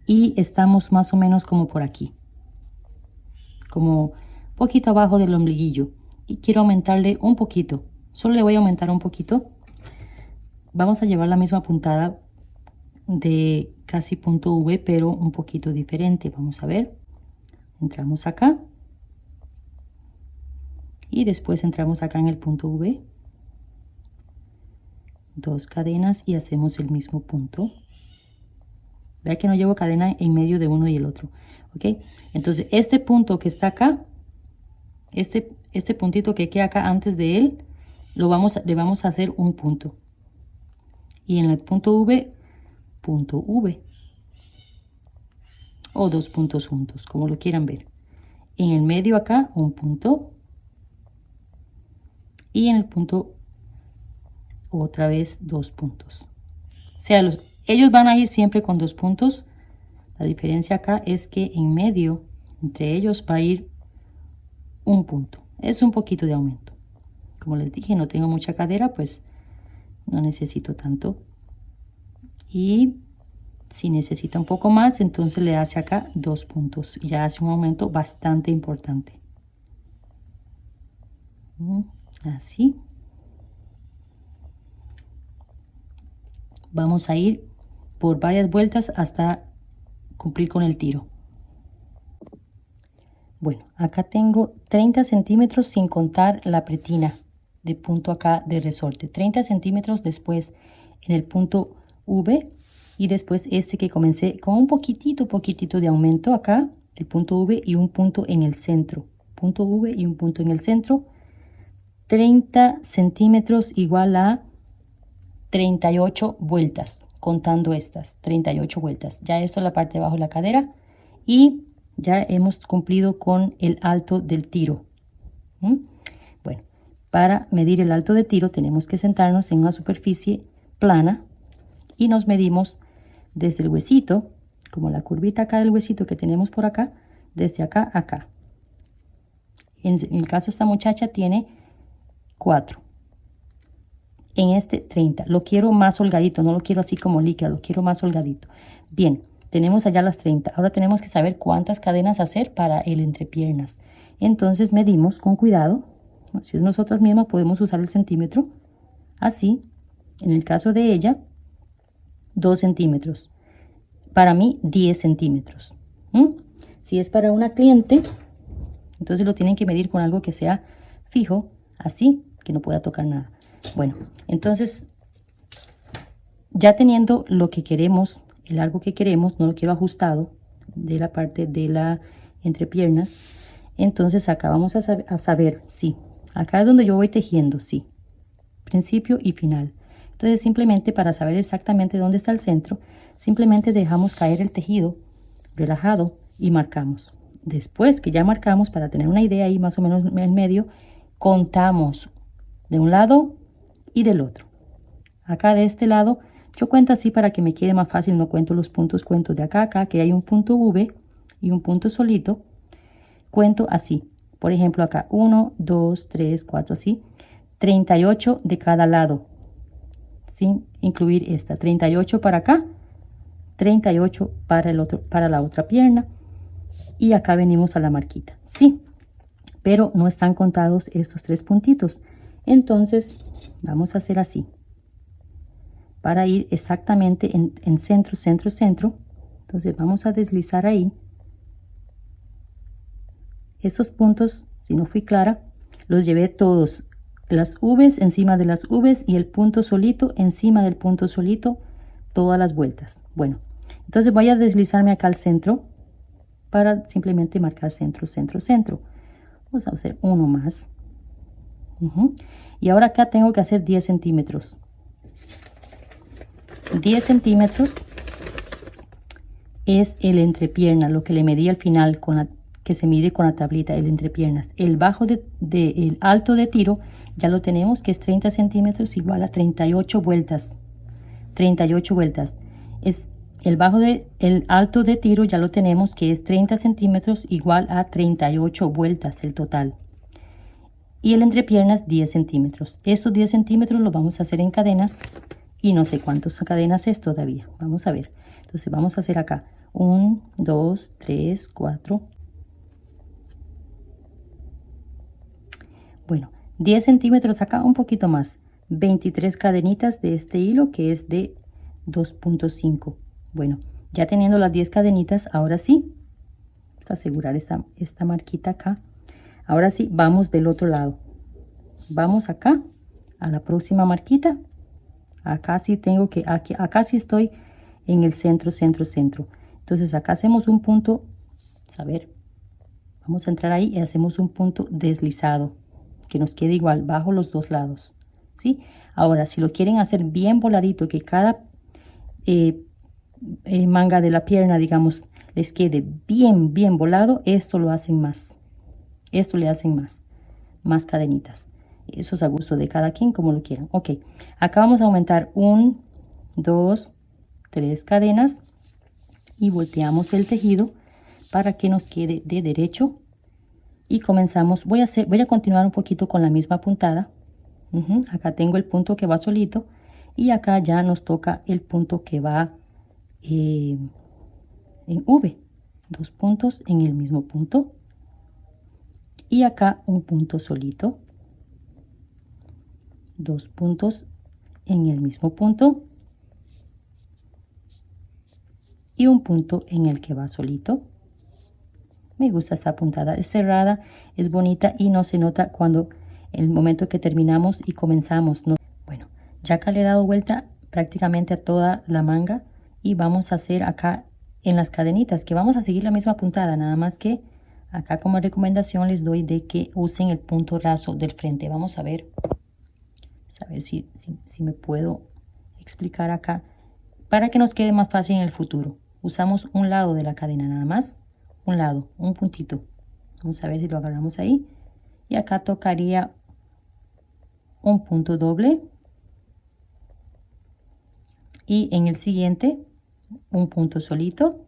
y estamos más o menos como por aquí, como poquito abajo del ombliguillo, y quiero aumentarle un poquito, solo le voy a aumentar un poquito. Vamos a llevar la misma puntada de casi punto V, pero un poquito diferente. Vamos a ver, entramos acá y después entramos acá en el punto V, 2 cadenas y hacemos el mismo punto. Vea que no llevo cadena en medio de uno y el otro, ¿ok? Entonces este punto que está acá, este puntito que queda acá antes de él, le vamos a hacer un punto. Y en el punto V o 2 puntos juntos, como lo quieran ver. En el medio acá un punto y en el punto otra vez 2 puntos. sea, ellos van a ir siempre con 2 puntos. La diferencia acá es que en medio, entre ellos, va a ir un punto. Es un poquito de aumento. Como les dije, no tengo mucha cadera, pues no necesito tanto. Y si necesita un poco más, entonces le hace acá 2 puntos. Ya hace un aumento bastante importante. Así. Vamos a ir por varias vueltas hasta cumplir con el tiro. Bueno, acá tengo 30 centímetros sin contar la pretina de punto acá de resorte. 30 centímetros después en el punto V y después este que comencé con un poquitito de aumento acá, el punto V y un punto en el centro. Punto V y un punto en el centro. 30 centímetros igual a 38 vueltas, contando estas 38 vueltas. Ya esto es la parte de abajo de la cadera y ya hemos cumplido con el alto del tiro. Bueno, para medir el alto de tiro tenemos que sentarnos en una superficie plana y nos medimos desde el huesito, como la curvita acá del huesito que tenemos por acá, desde acá a acá. En el caso de esta muchacha tiene 4. En este 30. Lo quiero más holgadito, no lo quiero así como líquido, lo quiero más holgadito. Bien, tenemos allá las 30. Ahora tenemos que saber cuántas cadenas hacer para el entrepiernas. Entonces medimos con cuidado. Si es nosotras mismas podemos usar el centímetro. Así, en el caso de ella, 2 centímetros. Para mí, 10 centímetros. Si es para una cliente, entonces lo tienen que medir con algo que sea fijo, así, que no pueda tocar nada. Bueno, entonces, ya teniendo lo que queremos, el largo que queremos, no lo quiero ajustado de la parte de la entrepiernas, entonces acá vamos a saber, sí, acá es donde yo voy tejiendo, sí, principio y final. Entonces simplemente para saber exactamente dónde está el centro, simplemente dejamos caer el tejido relajado y marcamos. Después que ya marcamos, para tener una idea ahí más o menos en el medio, contamos de un lado y del otro. Acá de este lado yo cuento así para que me quede más fácil, no cuento los puntos, cuento de acá a acá, que hay un punto V y un punto solito, cuento así. Por ejemplo acá 1, 2, 3, 4, así, 38 de cada lado, sin incluir esta, 38 para acá, 38 para el otro, para la otra pierna, y acá venimos a la marquita, sí, pero no están contados estos 3 puntitos. Entonces vamos a hacer así para ir exactamente en centro, centro, centro. Entonces vamos a deslizar ahí esos puntos. Si no fui clara, los llevé todos, las V's encima de las V's y el punto solito encima del punto solito, todas las vueltas. Bueno, entonces voy a deslizarme acá al centro para simplemente marcar centro, centro, centro. Vamos a hacer uno más. Y ahora acá tengo que hacer 10 centímetros. 10 centímetros es el entrepierna, lo que le medí al final, que se mide con la tablita, el entrepiernas. El bajo el alto de tiro ya lo tenemos, que es 30 centímetros igual a 38 vueltas. 38 vueltas. Es el alto de tiro ya lo tenemos, que es 30 centímetros igual a 38 vueltas el total. Y el entrepiernas 10 centímetros. Estos 10 centímetros los vamos a hacer en cadenas y no sé cuántas cadenas es todavía. Vamos a ver. Entonces vamos a hacer acá 1, 2, 3, 4. Bueno, 10 centímetros acá, un poquito más. 23 cadenitas de este hilo que es de 2.5. Bueno, ya teniendo las 10 cadenitas, ahora sí, vamos a asegurar esta marquita acá. Ahora sí, vamos del otro lado. Vamos acá, a la próxima marquita. Acá sí tengo que, acá sí estoy en el centro, centro, centro. Entonces acá hacemos un punto, a ver, vamos a entrar ahí y hacemos un punto deslizado, que nos quede igual, bajo los dos lados, ¿sí? Ahora, si lo quieren hacer bien voladito, que cada manga de la pierna, digamos, les quede bien, bien volado, esto lo hacen más. Esto le hacen más cadenitas. Eso es a gusto de cada quien, como lo quieran. Ok, acá vamos a aumentar 1, 2, 3 cadenas y volteamos el tejido para que nos quede de derecho y comenzamos. Voy a continuar un poquito con la misma puntada. Acá tengo el punto que va solito y acá ya nos toca el punto que va en V, 2 puntos en el mismo punto y acá un punto solito, 2 puntos en el mismo punto y un punto en el que va solito. Me gusta esta puntada, es cerrada, es bonita y no se nota cuando el momento que terminamos y comenzamos, ¿no? Bueno, ya acá le he dado vuelta prácticamente a toda la manga y vamos a hacer acá en las cadenitas que vamos a seguir la misma puntada, nada más que acá como recomendación les doy de que usen el punto raso del frente. Vamos a ver si me puedo explicar acá para que nos quede más fácil en el futuro. Usamos un lado de la cadena nada más, un lado, un puntito. Vamos a ver si lo agarramos ahí y acá tocaría un punto doble y en el siguiente un punto solito,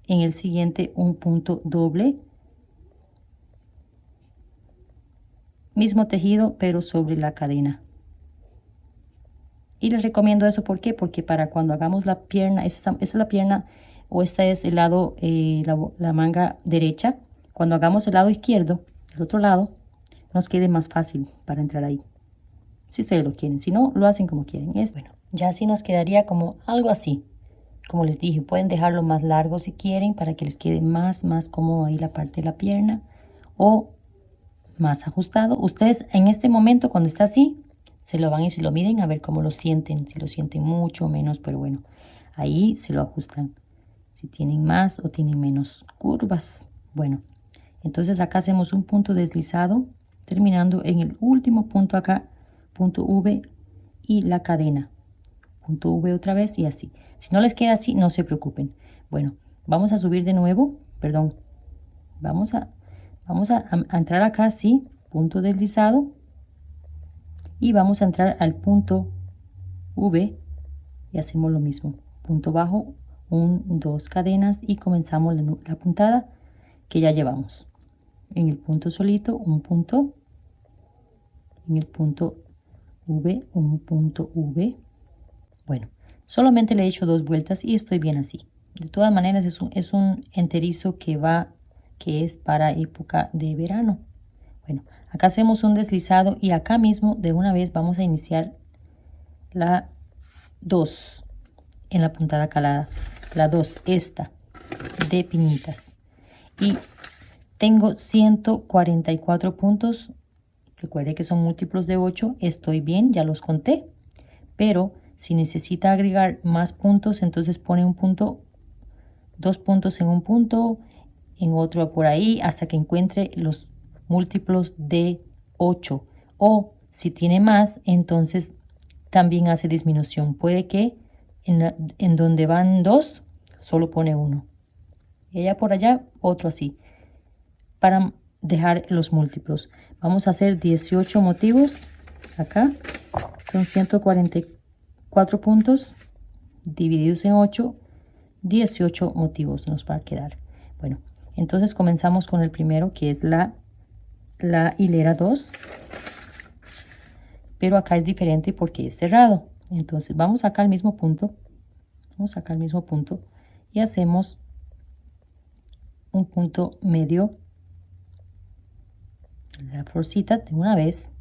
en el siguiente un punto doble, mismo tejido pero sobre la cadena. Y les recomiendo eso, ¿por qué? Porque para cuando hagamos la pierna, esta es la pierna o esta es el lado, la manga derecha, cuando hagamos el lado izquierdo, el otro lado, nos quede más fácil para entrar ahí. Si ustedes lo quieren, si no, lo hacen como quieren. Es bueno, ya así nos quedaría como algo así. Como les dije, pueden dejarlo más largo si quieren para que les quede más cómodo ahí la parte de la pierna o más ajustado. Ustedes en este momento cuando está así, se lo van y se lo miden a ver cómo lo sienten, si lo sienten mucho o menos, pero bueno, ahí se lo ajustan. Si tienen más o tienen menos curvas. Bueno, entonces acá hacemos un punto deslizado, terminando en el último punto acá, punto V y la cadena. Punto V otra vez y así. Si no les queda así, no se preocupen. Bueno, vamos a subir de nuevo, perdón. Vamos a entrar acá así, punto deslizado. Y vamos a entrar al punto V y hacemos lo mismo. Punto bajo, 1, 2 cadenas y comenzamos la puntada que ya llevamos. En el punto solito, un punto. En el punto V, un punto V. Bueno, solamente le he hecho 2 vueltas y estoy bien así. De todas maneras es un enterizo que es para época de verano. Bueno, acá hacemos un deslizado y acá mismo de una vez vamos a iniciar la 2 en la puntada calada. La 2, esta, de piñitas. Y tengo 144 puntos. Recuerde que son múltiplos de 8. Estoy bien, ya los conté. Pero si necesita agregar más puntos, entonces pone un punto, 2 puntos en un punto, en otro por ahí, hasta que encuentre los múltiplos de 8. O si tiene más, entonces también hace disminución. Puede que en donde van 2, solo pone 1. Y allá por allá, otro así. Para dejar los múltiplos. Vamos a hacer 18 motivos. Acá son 144 puntos divididos en 8. 18 motivos nos va a quedar. Bueno, entonces comenzamos con el primero, que es la hilera 2. Pero acá es diferente porque es cerrado. Entonces vamos acá al mismo punto. Vamos acá al mismo punto. Y hacemos un punto medio. La florcita de una vez.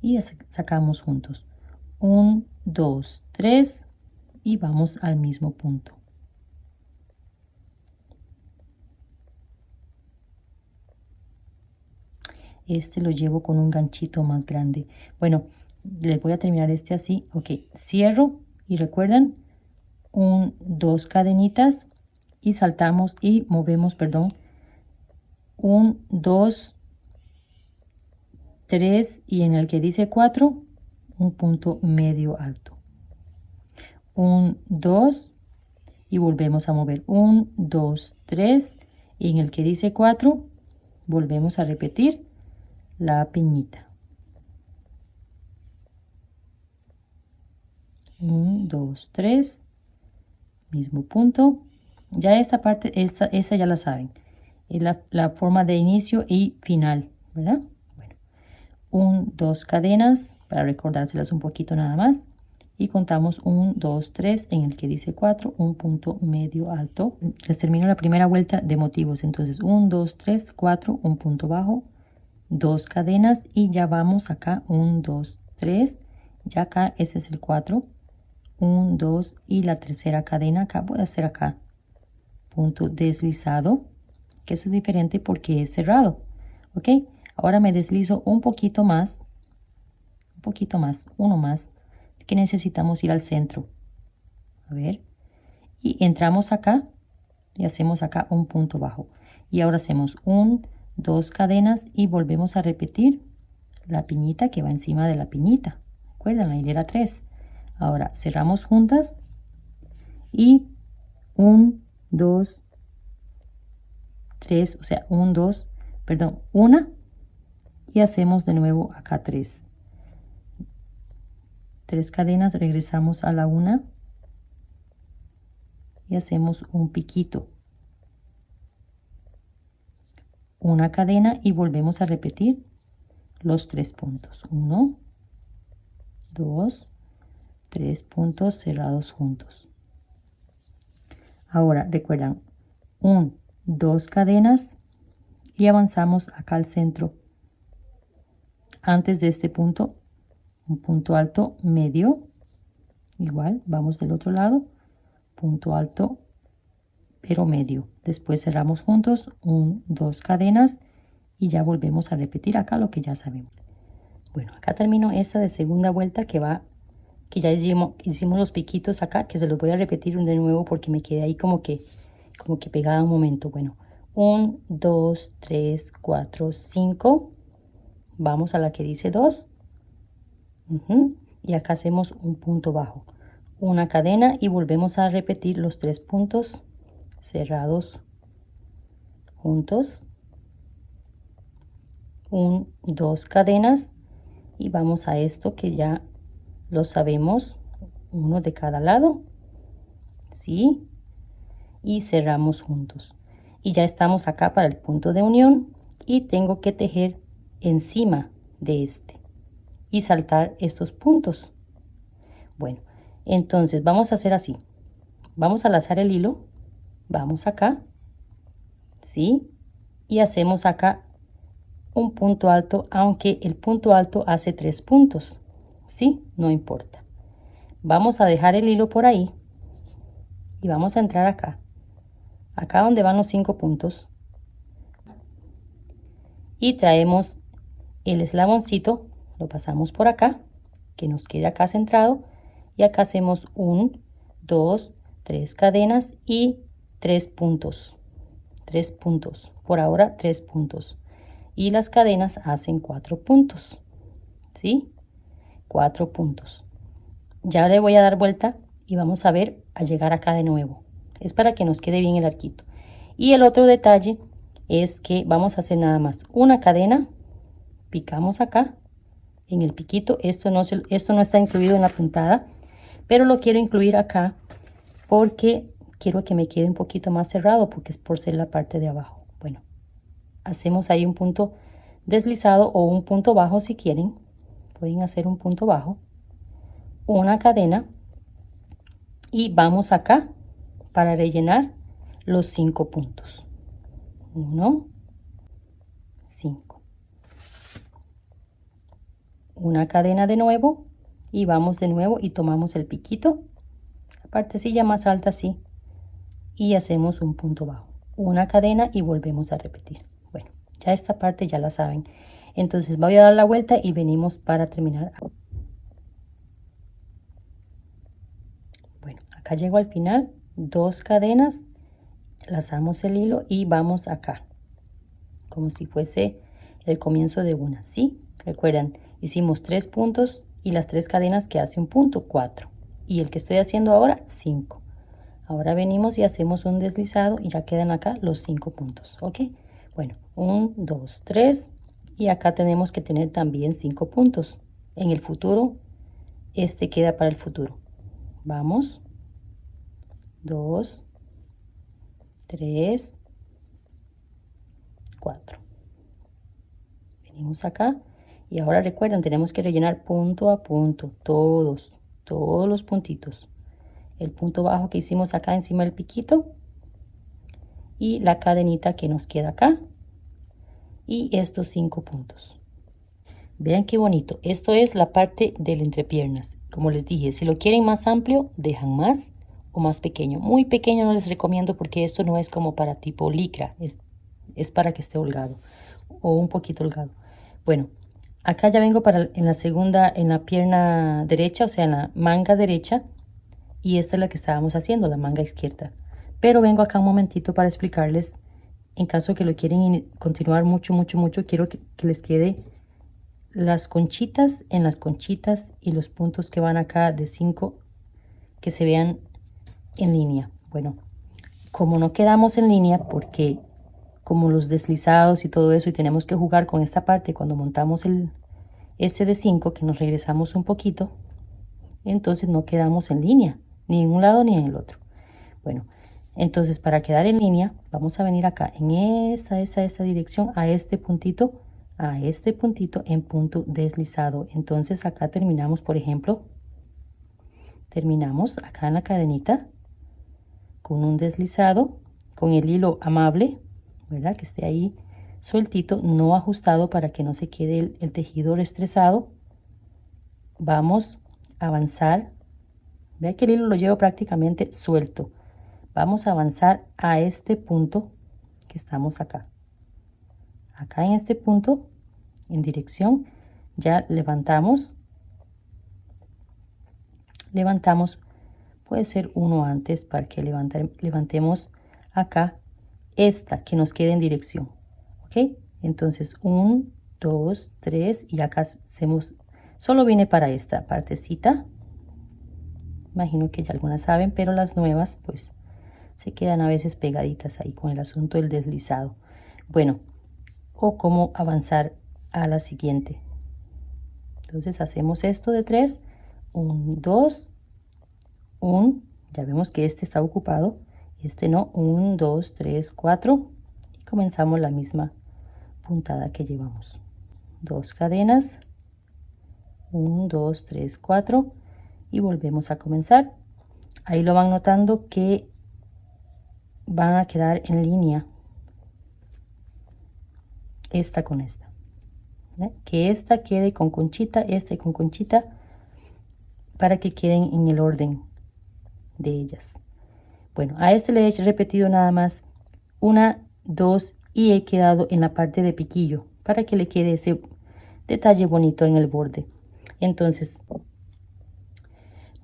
Y sacamos juntos. 1, 2, 3. Y vamos al mismo punto. Este lo llevo con un ganchito más grande. Bueno, les voy a terminar este así. Ok, cierro y recuerdan, 1, 2 cadenitas y saltamos y movemos, perdón, 1, 2, 3 y en el que dice 4, un punto medio alto. 1, 2 y volvemos a mover. 1, 2, 3 y en el que dice 4, volvemos a repetir la piñita. 1, 2, 3, mismo punto. Ya esta parte, esa ya la saben, es la forma de inicio y final, ¿verdad? Bueno, 1, 2 cadenas, para recordárselas un poquito nada más. Y contamos 1, 2, 3 en el que dice 4, un punto medio alto. Les termino la primera vuelta de motivos. Entonces 1, 2, 3, 4, un punto bajo, 2 cadenas y ya vamos acá 1, 2, 3. Ya acá ese es el 4. 1, 2 y la tercera cadena acá voy a hacer acá punto deslizado, que eso es diferente porque es cerrado. Ok, ahora me deslizo un poquito más, uno más, que necesitamos ir al centro. A ver, y entramos acá y hacemos acá un punto bajo. Y ahora hacemos 1, 2 cadenas y volvemos a repetir la piñita que va encima de la piñita. ¿Recuerdan? La hilera 3. Ahora cerramos juntas y 1, 2, 3, o sea, 1, 2, perdón, 1 y hacemos de nuevo acá 3. 3 cadenas, regresamos a la 1 y hacemos un piquito. Una cadena y volvemos a repetir los 3 puntos. 1, 2, 3 puntos cerrados juntos. Ahora recuerdan 1, 2 cadenas y avanzamos acá al centro. Antes de este punto, un punto alto medio. Igual vamos del otro lado, punto alto pero medio. Después cerramos juntos 1, 2 cadenas y ya volvemos a repetir acá lo que ya sabemos. Bueno, acá termino esta de segunda vuelta que ya hicimos los piquitos acá, que se los voy a repetir de nuevo porque me quedé ahí como que pegada un momento. Bueno, 1, 2, 3, 4, 5. Vamos a la que dice 2. Y acá hacemos un punto bajo. Una cadena y volvemos a repetir los 3 puntos cerrados juntos. 1, 2 cadenas y vamos a esto que ya lo sabemos, uno de cada lado, ¿sí? Y cerramos juntos y ya estamos acá para el punto de unión y tengo que tejer encima de este y saltar estos puntos. Bueno, entonces vamos a hacer así, vamos a lazar el hilo, vamos acá, ¿sí? Y hacemos acá un punto alto, aunque el punto alto hace 3 puntos, ¿sí? No importa. Vamos a dejar el hilo por ahí y vamos a entrar acá donde van los 5 puntos y traemos el eslaboncito, lo pasamos por acá, que nos quede acá centrado y acá hacemos 1, 2, 3 cadenas y 3 puntos, 3 puntos, por ahora 3 puntos. Y las cadenas hacen 4 puntos, ¿sí? 4 puntos. Ya le voy a dar vuelta y vamos a ver a llegar acá de nuevo. Es para que nos quede bien el arquito. Y el otro detalle es que vamos a hacer nada más una cadena, picamos acá en el piquito. Esto no está incluido en la puntada, pero lo quiero incluir acá porque quiero que me quede un poquito más cerrado porque es por ser la parte de abajo. Bueno. Hacemos ahí un punto deslizado o un punto bajo si quieren. Pueden hacer un punto bajo, una cadena y vamos acá para rellenar los 5 puntos. 1, 5. Una cadena de nuevo y vamos de nuevo y tomamos el piquito, la partecilla más alta así y hacemos un punto bajo, una cadena y volvemos a repetir. Bueno, ya esta parte ya la saben. Entonces voy a dar la vuelta y venimos para terminar. Bueno, acá llego al final, 2 cadenas, lazamos el hilo y vamos acá, como si fuese el comienzo de una, ¿sí? Recuerdan, hicimos 3 puntos y las 3 cadenas que hace un punto, 4. Y el que estoy haciendo ahora, 5. Ahora venimos y hacemos un deslizado y ya quedan acá los 5 puntos, ¿ok? Bueno, 1, 2, 3 y acá tenemos que tener también 5 puntos. En el futuro, este queda para el futuro. Vamos. 2, 3, 4. Venimos acá. Y ahora recuerden, tenemos que rellenar punto a punto. Todos los puntitos. El punto bajo que hicimos acá encima del piquito. Y la cadenita que nos queda acá. Y estos 5 puntos. Vean qué bonito. Esto es la parte del entrepiernas. Como les dije, si lo quieren más amplio, dejan más o más pequeño. Muy pequeño no les recomiendo porque esto no es como para tipo licra. Es para que esté holgado o un poquito holgado. Bueno, acá ya vengo en la segunda, en la pierna derecha, o sea, en la manga derecha. Y esta es la que estábamos haciendo, la manga izquierda. Pero vengo acá un momentito para explicarles, en caso que lo quieren continuar mucho, quiero que les quede las conchitas en las conchitas y los puntos que van acá de 5 que se vean en línea. Bueno, como no quedamos en línea porque como los deslizados y todo eso y tenemos que jugar con esta parte cuando montamos este de 5 que nos regresamos un poquito, entonces no quedamos en línea ni en un lado ni en el otro. Bueno, entonces para quedar en línea vamos a venir acá en esa dirección a este puntito en punto deslizado. Entonces acá terminamos, por ejemplo, terminamos acá en la cadenita con un deslizado, con el hilo amable, ¿verdad? Que esté ahí sueltito, no ajustado para que no se quede el tejido estresado. Vamos a avanzar. Vea que el hilo lo llevo prácticamente suelto. Vamos a avanzar a este punto que estamos acá. Acá en este punto, en dirección, ya levantamos, puede ser uno antes para que levantemos acá esta que nos quede en dirección, ¿ok? Entonces 1, 2, 3 y acá hacemos, solo viene para esta partecita. Imagino que ya algunas saben, pero las nuevas pues se quedan a veces pegaditas ahí con el asunto del deslizado. Bueno, o cómo avanzar a la siguiente. Entonces hacemos esto de 3, 1, 2, 1, ya vemos que este está ocupado, este no, 1, 2, 3, 4 y comenzamos la misma puntada que llevamos. 2 cadenas, 1, 2, 3, 4 y volvemos a comenzar. Ahí lo van notando que van a quedar en línea esta con esta, ¿eh? Que esta quede con conchita, esta con conchita, para que queden en el orden de ellas. Bueno, a este le he repetido nada más 1, 2 y he quedado en la parte de piquillo para que le quede ese detalle bonito en el borde. Entonces,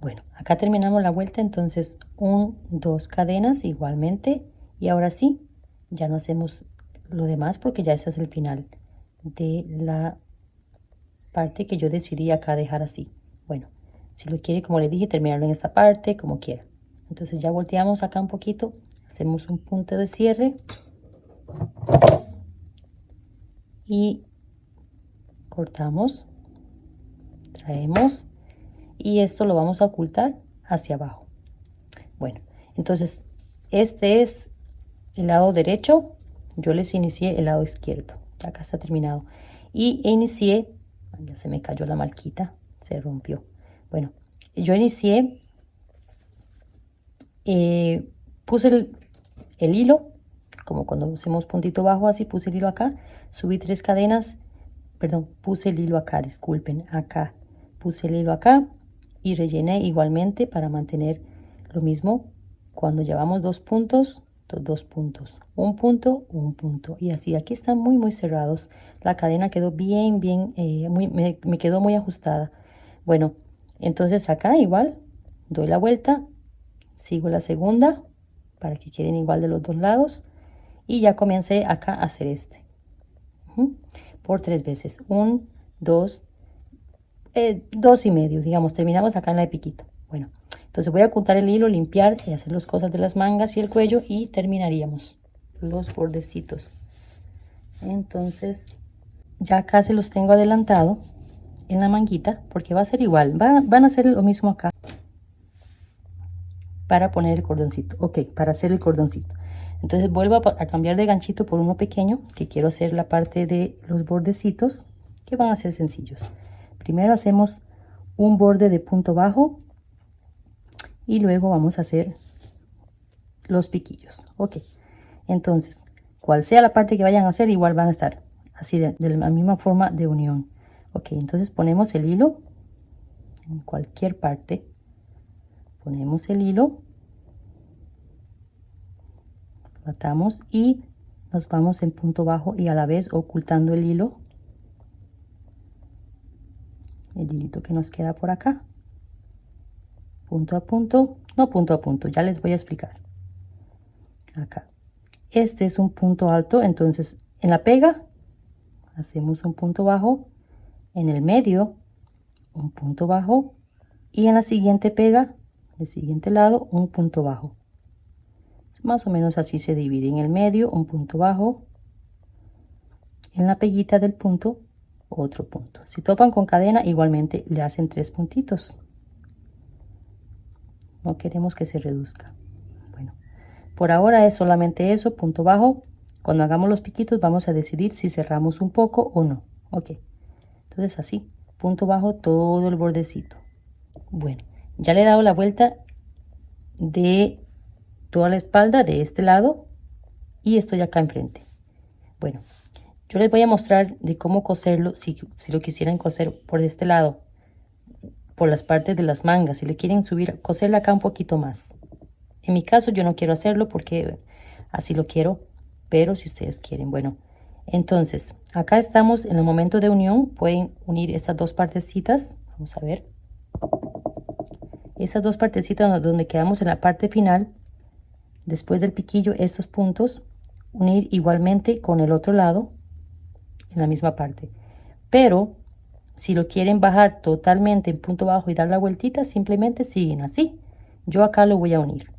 bueno, acá terminamos la vuelta. Entonces 1, 2 cadenas igualmente y ahora sí, ya no hacemos lo demás porque ya ese es el final de la parte que yo decidí acá dejar así. Bueno, si lo quiere, como le dije, terminarlo en esta parte, como quiera. Entonces ya volteamos acá un poquito, hacemos un punto de cierre y cortamos, traemos y esto lo vamos a ocultar hacia abajo. Bueno, entonces este es el lado derecho, yo les inicié el lado izquierdo, ya acá está terminado y inicié, ya se me cayó la marquita, se rompió. Bueno, yo inicié, puse el hilo, como cuando hacemos puntito bajo, así puse el hilo acá, subí 3 cadenas, perdón, puse el hilo acá, disculpen, acá, puse el hilo acá y rellené igualmente para mantener lo mismo. Cuando llevamos 2 puntos, 2 puntos, un punto y así. Aquí están muy cerrados. La cadena quedó bien, me quedó muy ajustada. Bueno, entonces acá igual doy la vuelta, sigo la segunda para que queden igual de los dos lados y ya comencé acá a hacer este por 3 veces, 1, 2, 2 y medio, digamos, terminamos acá en la de piquito. Bueno, entonces voy a ocultar el hilo, limpiar y hacer las cosas de las mangas y el cuello y terminaríamos los bordecitos. Entonces ya acá se los tengo adelantado en la manguita porque va a ser igual, van a hacer lo mismo acá. para poner el cordoncito. Ok, para hacer el cordoncito. Entonces vuelvo a cambiar de ganchito por uno pequeño, que quiero hacer la parte de los bordecitos, que van a ser sencillos. Primero hacemos un borde de punto bajo y luego vamos a hacer los piquillos. Ok, entonces cual sea la parte que vayan a hacer, igual van a estar así de la misma forma de unión. Ok, entonces ponemos el hilo en cualquier parte, ponemos el hilo, atamos y nos vamos en punto bajo y a la vez ocultando el hilo, el hilito que nos queda por acá, punto a punto, no punto a punto, ya les voy a explicar. Acá, este es un punto alto, entonces en la pega hacemos un punto bajo, en el medio un punto bajo y en la siguiente pega, del siguiente lado, un punto bajo. Más o menos así se divide. En el medio un punto bajo, en la peguita del punto otro punto. Si topan con cadena, igualmente le hacen 3 puntitos. No queremos que se reduzca. Bueno, por ahora es solamente eso, punto bajo. Cuando hagamos los piquitos vamos a decidir si cerramos un poco o no. Ok, entonces así, punto bajo todo el bordecito. Bueno, ya le he dado la vuelta de toda la espalda de este lado y estoy acá enfrente. Bueno, yo les voy a mostrar de cómo coserlo si lo quisieran coser por este lado, por las partes de las mangas, si le quieren subir, coserla acá un poquito más. En mi caso yo no quiero hacerlo porque así lo quiero, pero si ustedes quieren, bueno. Entonces, acá estamos en el momento de unión, pueden unir estas dos partecitas, vamos a ver. Esas dos partecitas donde quedamos en la parte final, después del piquillo, estos puntos, unir igualmente con el otro lado, en la misma parte. Pero, si lo quieren bajar totalmente en punto bajo y dar la vueltita, simplemente siguen así. Yo acá lo voy a unir.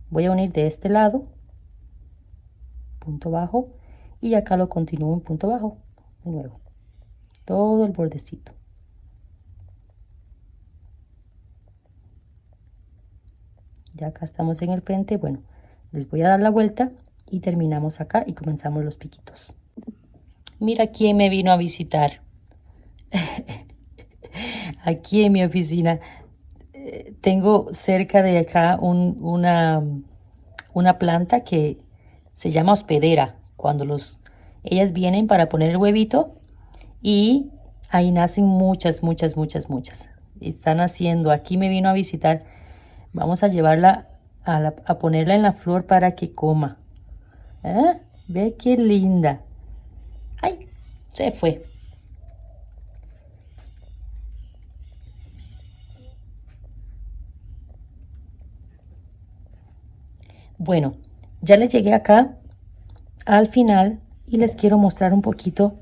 Voy a unir de este lado, punto bajo, y acá lo continúo en punto bajo, de nuevo. Todo el bordecito. Ya acá estamos en el frente, bueno, les voy a dar la vuelta y terminamos acá y comenzamos los piquitos. Mira quién me vino a visitar. Aquí en mi oficina tengo cerca de acá una planta que se llama hospedera. Cuando ellas vienen para poner el huevito y ahí nacen muchas. Están haciendo, aquí me vino a visitar. Vamos a llevarla a ponerla en la flor para que coma. ¿Eh? Ve qué linda. Ay, se fue. Bueno, ya les llegué acá al final y les quiero mostrar un poquito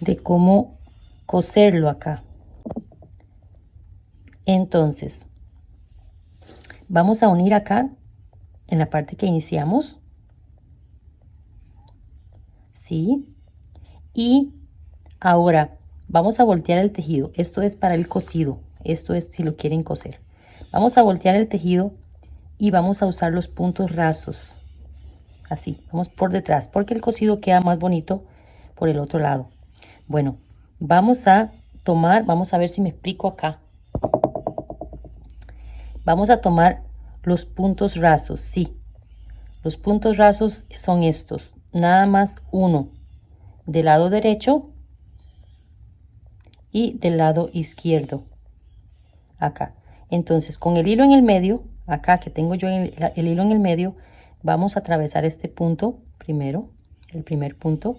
de cómo coserlo acá. Entonces, vamos a unir acá en la parte que iniciamos. ¿Sí? Y ahora vamos a voltear el tejido. Esto es para el cosido. Esto es si lo quieren coser. Vamos a voltear el tejido y vamos a usar los puntos rasos. Así, vamos por detrás, porque el cosido queda más bonito por el otro lado. Bueno, vamos a tomar, vamos a ver si me explico acá. Vamos a tomar los puntos rasos, sí. Los puntos rasos son estos, nada más uno del lado derecho y del lado izquierdo. Acá. Entonces, con el hilo en el medio, acá que tengo yo el hilo en el medio, vamos a atravesar este punto primero, el primer punto.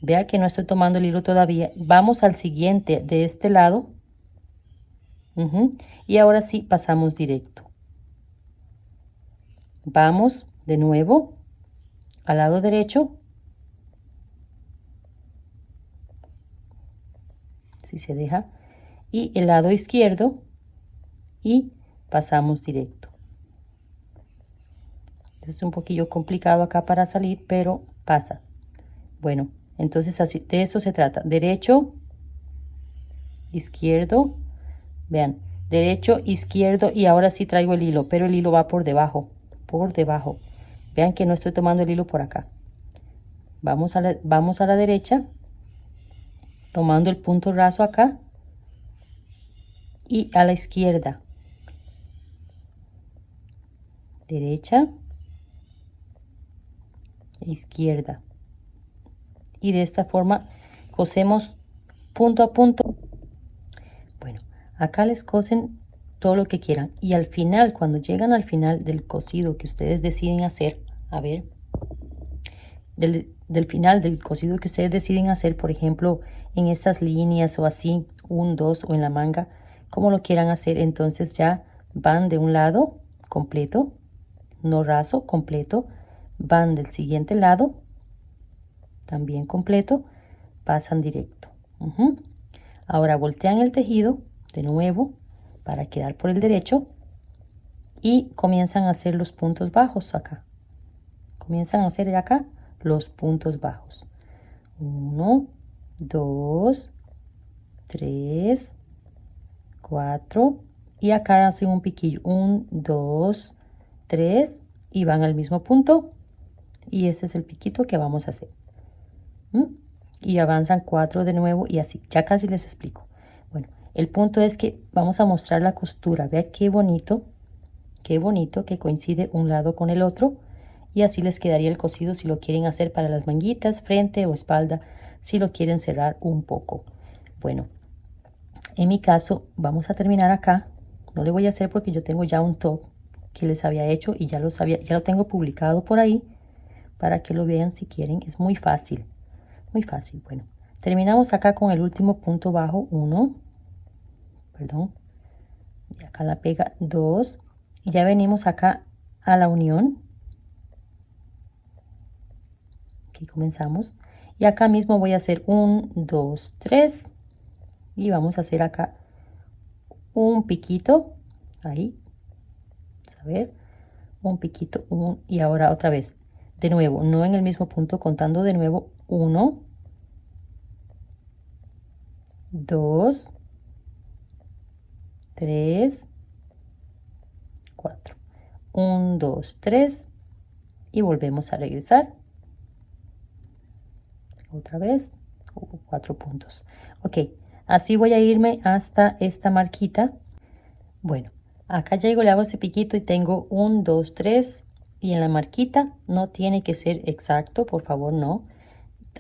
Vea que no estoy tomando el hilo todavía. Vamos al siguiente de este lado. Y ahora sí pasamos directo. Vamos de nuevo al lado derecho. Si se deja. Y el lado izquierdo. Y pasamos directo. Es un poquillo complicado acá para salir, pero pasa. Bueno, entonces así, de eso se trata. Derecho, izquierdo. Vean, derecho, izquierdo, y ahora sí traigo el hilo, pero el hilo va por debajo, vean que no estoy tomando el hilo por acá. Vamos a la derecha, tomando el punto raso acá, y a la izquierda, derecha, izquierda, y de esta forma cosemos punto a punto. Bueno, acá les cosen todo lo que quieran, y al final, cuando llegan al final del cosido que ustedes deciden hacer, a ver, del final del cosido que ustedes deciden hacer, por ejemplo, en estas líneas o así, 1, 2 o en la manga, como lo quieran hacer, entonces ya van de un lado completo, no raso, completo, van del siguiente lado, también completo, pasan directo. Ahora voltean el tejido de nuevo para quedar por el derecho y comienzan a hacer los puntos bajos acá. Comienzan a hacer acá los puntos bajos. 1, 2, 3, 4 y acá hacen un piquillo. 1, 2, 3 y van al mismo punto, y este es el piquito que vamos a hacer. Y avanzan 4 de nuevo y así. Ya casi les explico. Bueno, el punto es que vamos a mostrar la costura. Vea qué bonito que coincide un lado con el otro, y así les quedaría el cosido si lo quieren hacer para las manguitas, frente o espalda, si lo quieren cerrar un poco. Bueno, en mi caso vamos a terminar acá. No le voy a hacer porque yo tengo ya un top que les había hecho y ya lo tengo publicado por ahí para que lo vean si quieren. Es muy fácil, muy fácil. Bueno, terminamos acá con el último punto bajo, 1, perdón, y acá la pega 2, y ya venimos acá a la unión. Aquí comenzamos, y acá mismo voy a hacer 1, 2, 3, y vamos a hacer acá un piquito, ahí, a ver, un piquito, y ahora otra vez, de nuevo, no en el mismo punto, contando de nuevo, 1, 2, 3, 4, 1, 2, 3, y volvemos a regresar, otra vez, 4 puntos. Ok, así voy a irme hasta esta marquita. Bueno, acá llego, le hago ese piquito y tengo 1, 2, 3, y en la marquita no tiene que ser exacto, por favor, no.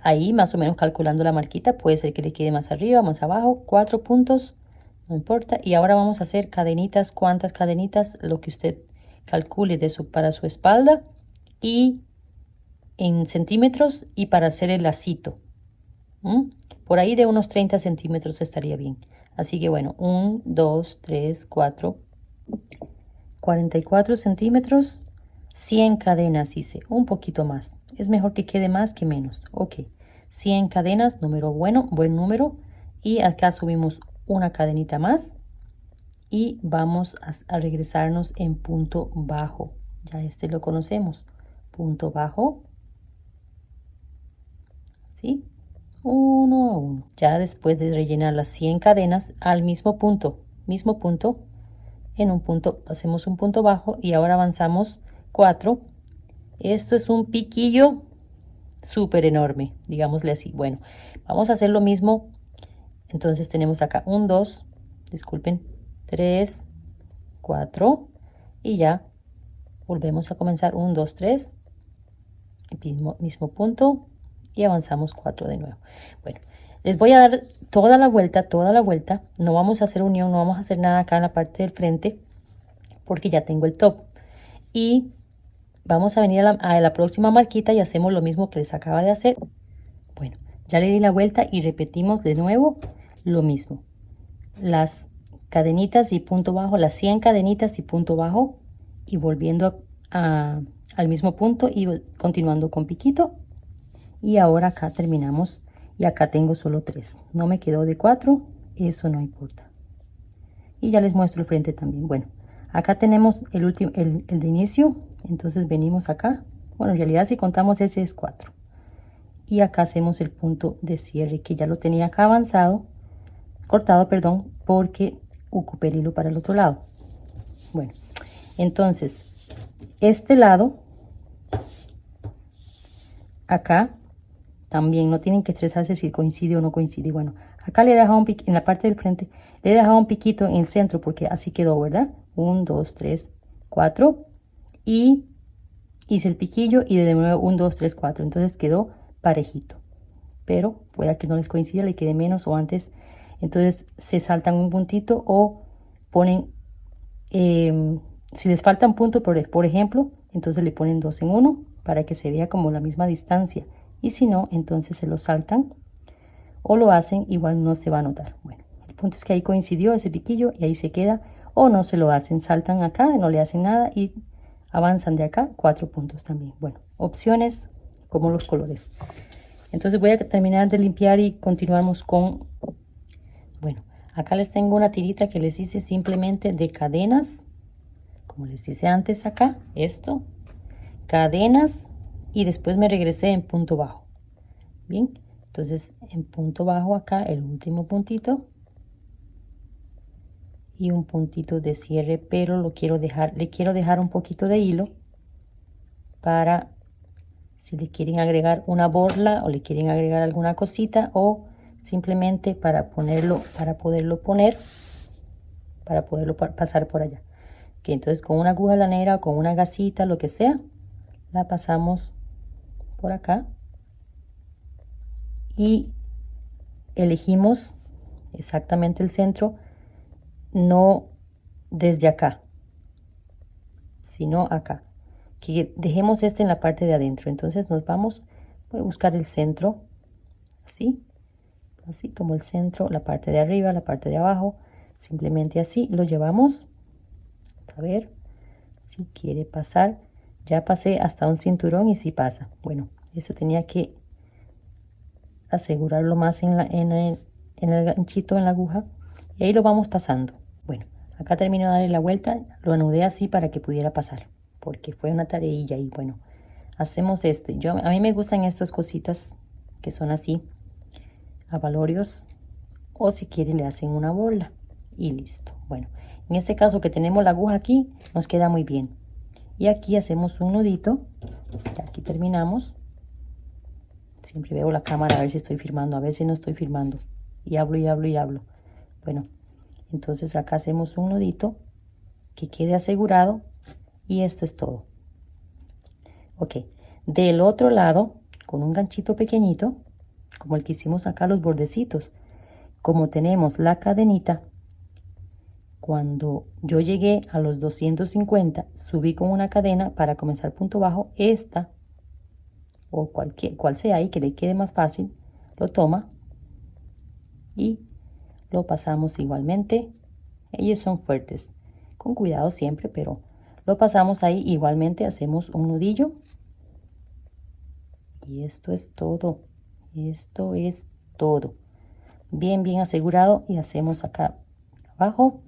Ahí más o menos calculando la marquita, puede ser que le quede más arriba, más abajo, 4 puntos, no importa. Y ahora vamos a hacer cadenitas, cuántas cadenitas, lo que usted calcule para su espalda y en centímetros, y para hacer el lacito. Por ahí de unos 30 centímetros estaría bien. Así que bueno, 1, 2, 3, 4, 44 centímetros, 100 cadenas hice, un poquito más. Es mejor que quede más que menos. Ok, 100 cadenas, número bueno, buen número. Y acá subimos una cadenita más y vamos a regresarnos en punto bajo. Ya este lo conocemos. Punto bajo. ¿Sí? 1 a 1. Ya después de rellenar las 100 cadenas al mismo punto, en un punto hacemos un punto bajo y ahora avanzamos 4. Esto es un piquillo súper enorme, digámosle así. Bueno, vamos a hacer lo mismo. Entonces tenemos acá 1, 2, disculpen, 3, 4 y ya volvemos a comenzar 1, 2, 3, mismo punto, y avanzamos 4 de nuevo. Bueno, les voy a dar toda la vuelta, no vamos a hacer unión, no vamos a hacer nada acá en la parte del frente porque ya tengo el top, y vamos a venir a la próxima marquita y hacemos lo mismo que les acaba de hacer. Bueno, ya le di la vuelta y repetimos de nuevo lo mismo, las cadenitas y punto bajo, las 100 cadenitas y punto bajo, y volviendo al mismo punto y continuando con piquito. Y ahora acá terminamos, y acá tengo solo 3, no me quedó de 4, eso no importa. Y ya les muestro el frente también. Bueno, acá tenemos el último, el de inicio, entonces venimos acá, bueno, en realidad si contamos ese es 4, y acá hacemos el punto de cierre que ya lo tenía acá avanzado, cortado, perdón, porque ocupé el hilo para el otro lado. Bueno, entonces este lado acá también no tienen que estresarse si coincide o no coincide. Bueno, acá le he dejado un piquito en la parte del frente, le he dejado un piquito en el centro porque así quedó, ¿verdad? 1, 2, 3, 4 y hice el piquillo y de nuevo 1, 2, 3, 4. Entonces quedó parejito, pero pueda que no les coincida, le quede menos o antes. Entonces se saltan un puntito o ponen, si les falta un punto, por ejemplo, entonces le ponen 2 en 1 para que se vea como la misma distancia. Y si no, entonces se lo saltan o lo hacen, igual no se va a notar. Bueno, el punto es que ahí coincidió ese piquillo y ahí se queda, o no se lo hacen, saltan acá, no le hacen nada y avanzan de acá 4 puntos también. Bueno, opciones como los colores. Entonces voy a terminar de limpiar y continuamos con, bueno, acá les tengo una tirita que les hice simplemente de cadenas, como les hice antes acá, esto, cadenas, y después me regresé en punto bajo. Bien, entonces en punto bajo acá el último puntito y un puntito de cierre, pero lo quiero dejar, le quiero dejar un poquito de hilo para si le quieren agregar una borla o le quieren agregar alguna cosita, o simplemente para ponerlo, para poderlo poner, para poderlo pasar por allá. Que entonces con una aguja lanera o con una gasita, lo que sea, la pasamos por acá y elegimos exactamente el centro, no desde acá, sino acá, que dejemos este en la parte de adentro. Entonces nos vamos, voy a buscar el centro, así, así como el centro, la parte de arriba, la parte de abajo, simplemente así lo llevamos. A ver si quiere pasar. Ya pasé hasta un cinturón y si pasa. Bueno, eso tenía que asegurarlo más en el ganchito, en la aguja, y ahí lo vamos pasando. Bueno, acá termino de darle la vuelta, lo anudé así para que pudiera pasar, porque fue una tareilla. Y bueno, hacemos este. A mí me gustan estas cositas que son así, abalorios, o si quiere le hacen una bola y listo. Bueno, en este caso que tenemos la aguja aquí, nos queda muy bien. Y aquí hacemos un nudito. Aquí terminamos. Siempre veo la cámara a ver si estoy filmando, a ver si no estoy filmando. Y hablo y hablo y hablo. Bueno, entonces acá hacemos un nudito que quede asegurado y esto es todo. Ok, del otro lado, con un ganchito pequeñito, como el que hicimos acá los bordecitos, como tenemos la cadenita, cuando yo llegué a los 250, subí con una cadena para comenzar punto bajo. Esta, o cual sea ahí que le quede más fácil, lo toma y lo pasamos igualmente. Ellos son fuertes, con cuidado siempre, pero lo pasamos ahí igualmente. Hacemos un nudillo y esto es todo. Esto es todo. Bien, bien asegurado. Y hacemos acá abajo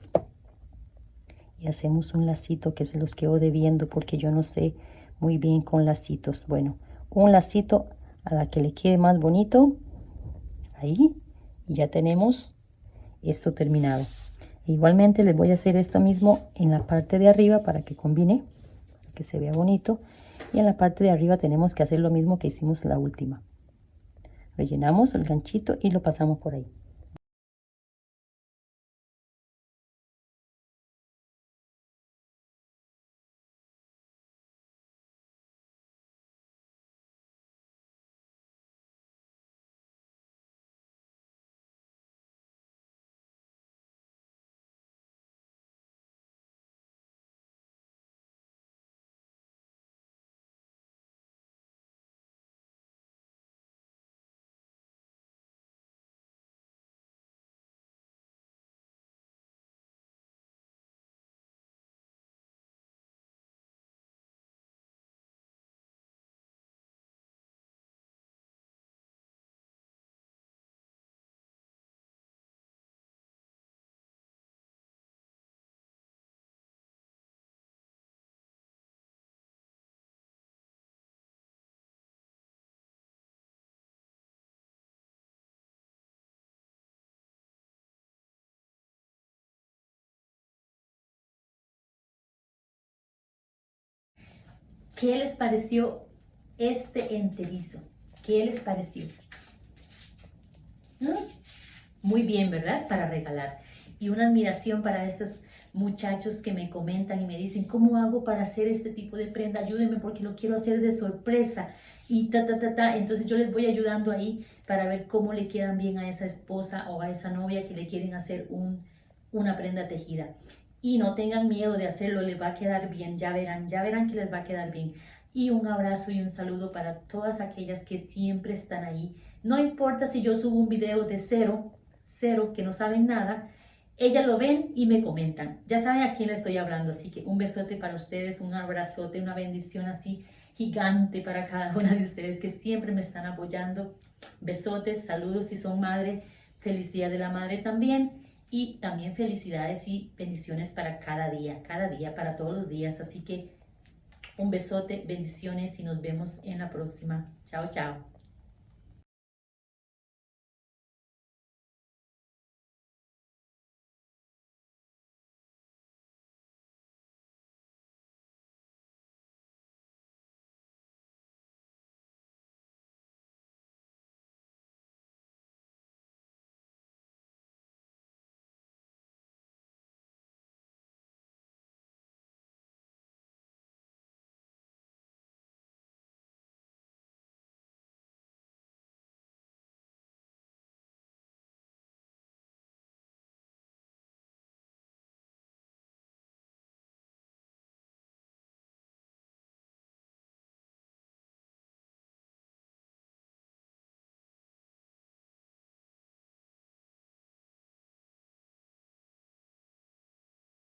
y hacemos un lacito que se los quedo debiendo porque yo no sé muy bien con lacitos. Bueno, un lacito a la que le quede más bonito. Ahí. Y ya tenemos esto terminado. Igualmente les voy a hacer esto mismo en la parte de arriba para que combine, para que se vea bonito. Y en la parte de arriba tenemos que hacer lo mismo que hicimos la última. Rellenamos el ganchito y lo pasamos por ahí. ¿Qué les pareció este enterizo? ¿Qué les pareció? Muy bien, ¿verdad? Para regalar. Y una admiración para estos muchachos que me comentan y me dicen, ¿cómo hago para hacer este tipo de prenda? Ayúdenme porque lo quiero hacer de sorpresa. Y Entonces yo les voy ayudando ahí para ver cómo le quedan bien a esa esposa o a esa novia que le quieren hacer una prenda tejida. Y no tengan miedo de hacerlo, les va a quedar bien, ya verán que les va a quedar bien. Y un abrazo y un saludo para todas aquellas que siempre están ahí. No importa si yo subo un video de cero, que no saben nada, ellas lo ven y me comentan. Ya saben a quién le estoy hablando, así que un besote para ustedes, un abrazote, una bendición así gigante para cada una de ustedes que siempre me están apoyando. Besotes, saludos si son madre, feliz Día de la Madre también. Y también felicidades y bendiciones para cada día, para todos los días. Así que un besote, bendiciones y nos vemos en la próxima. Chao, chao.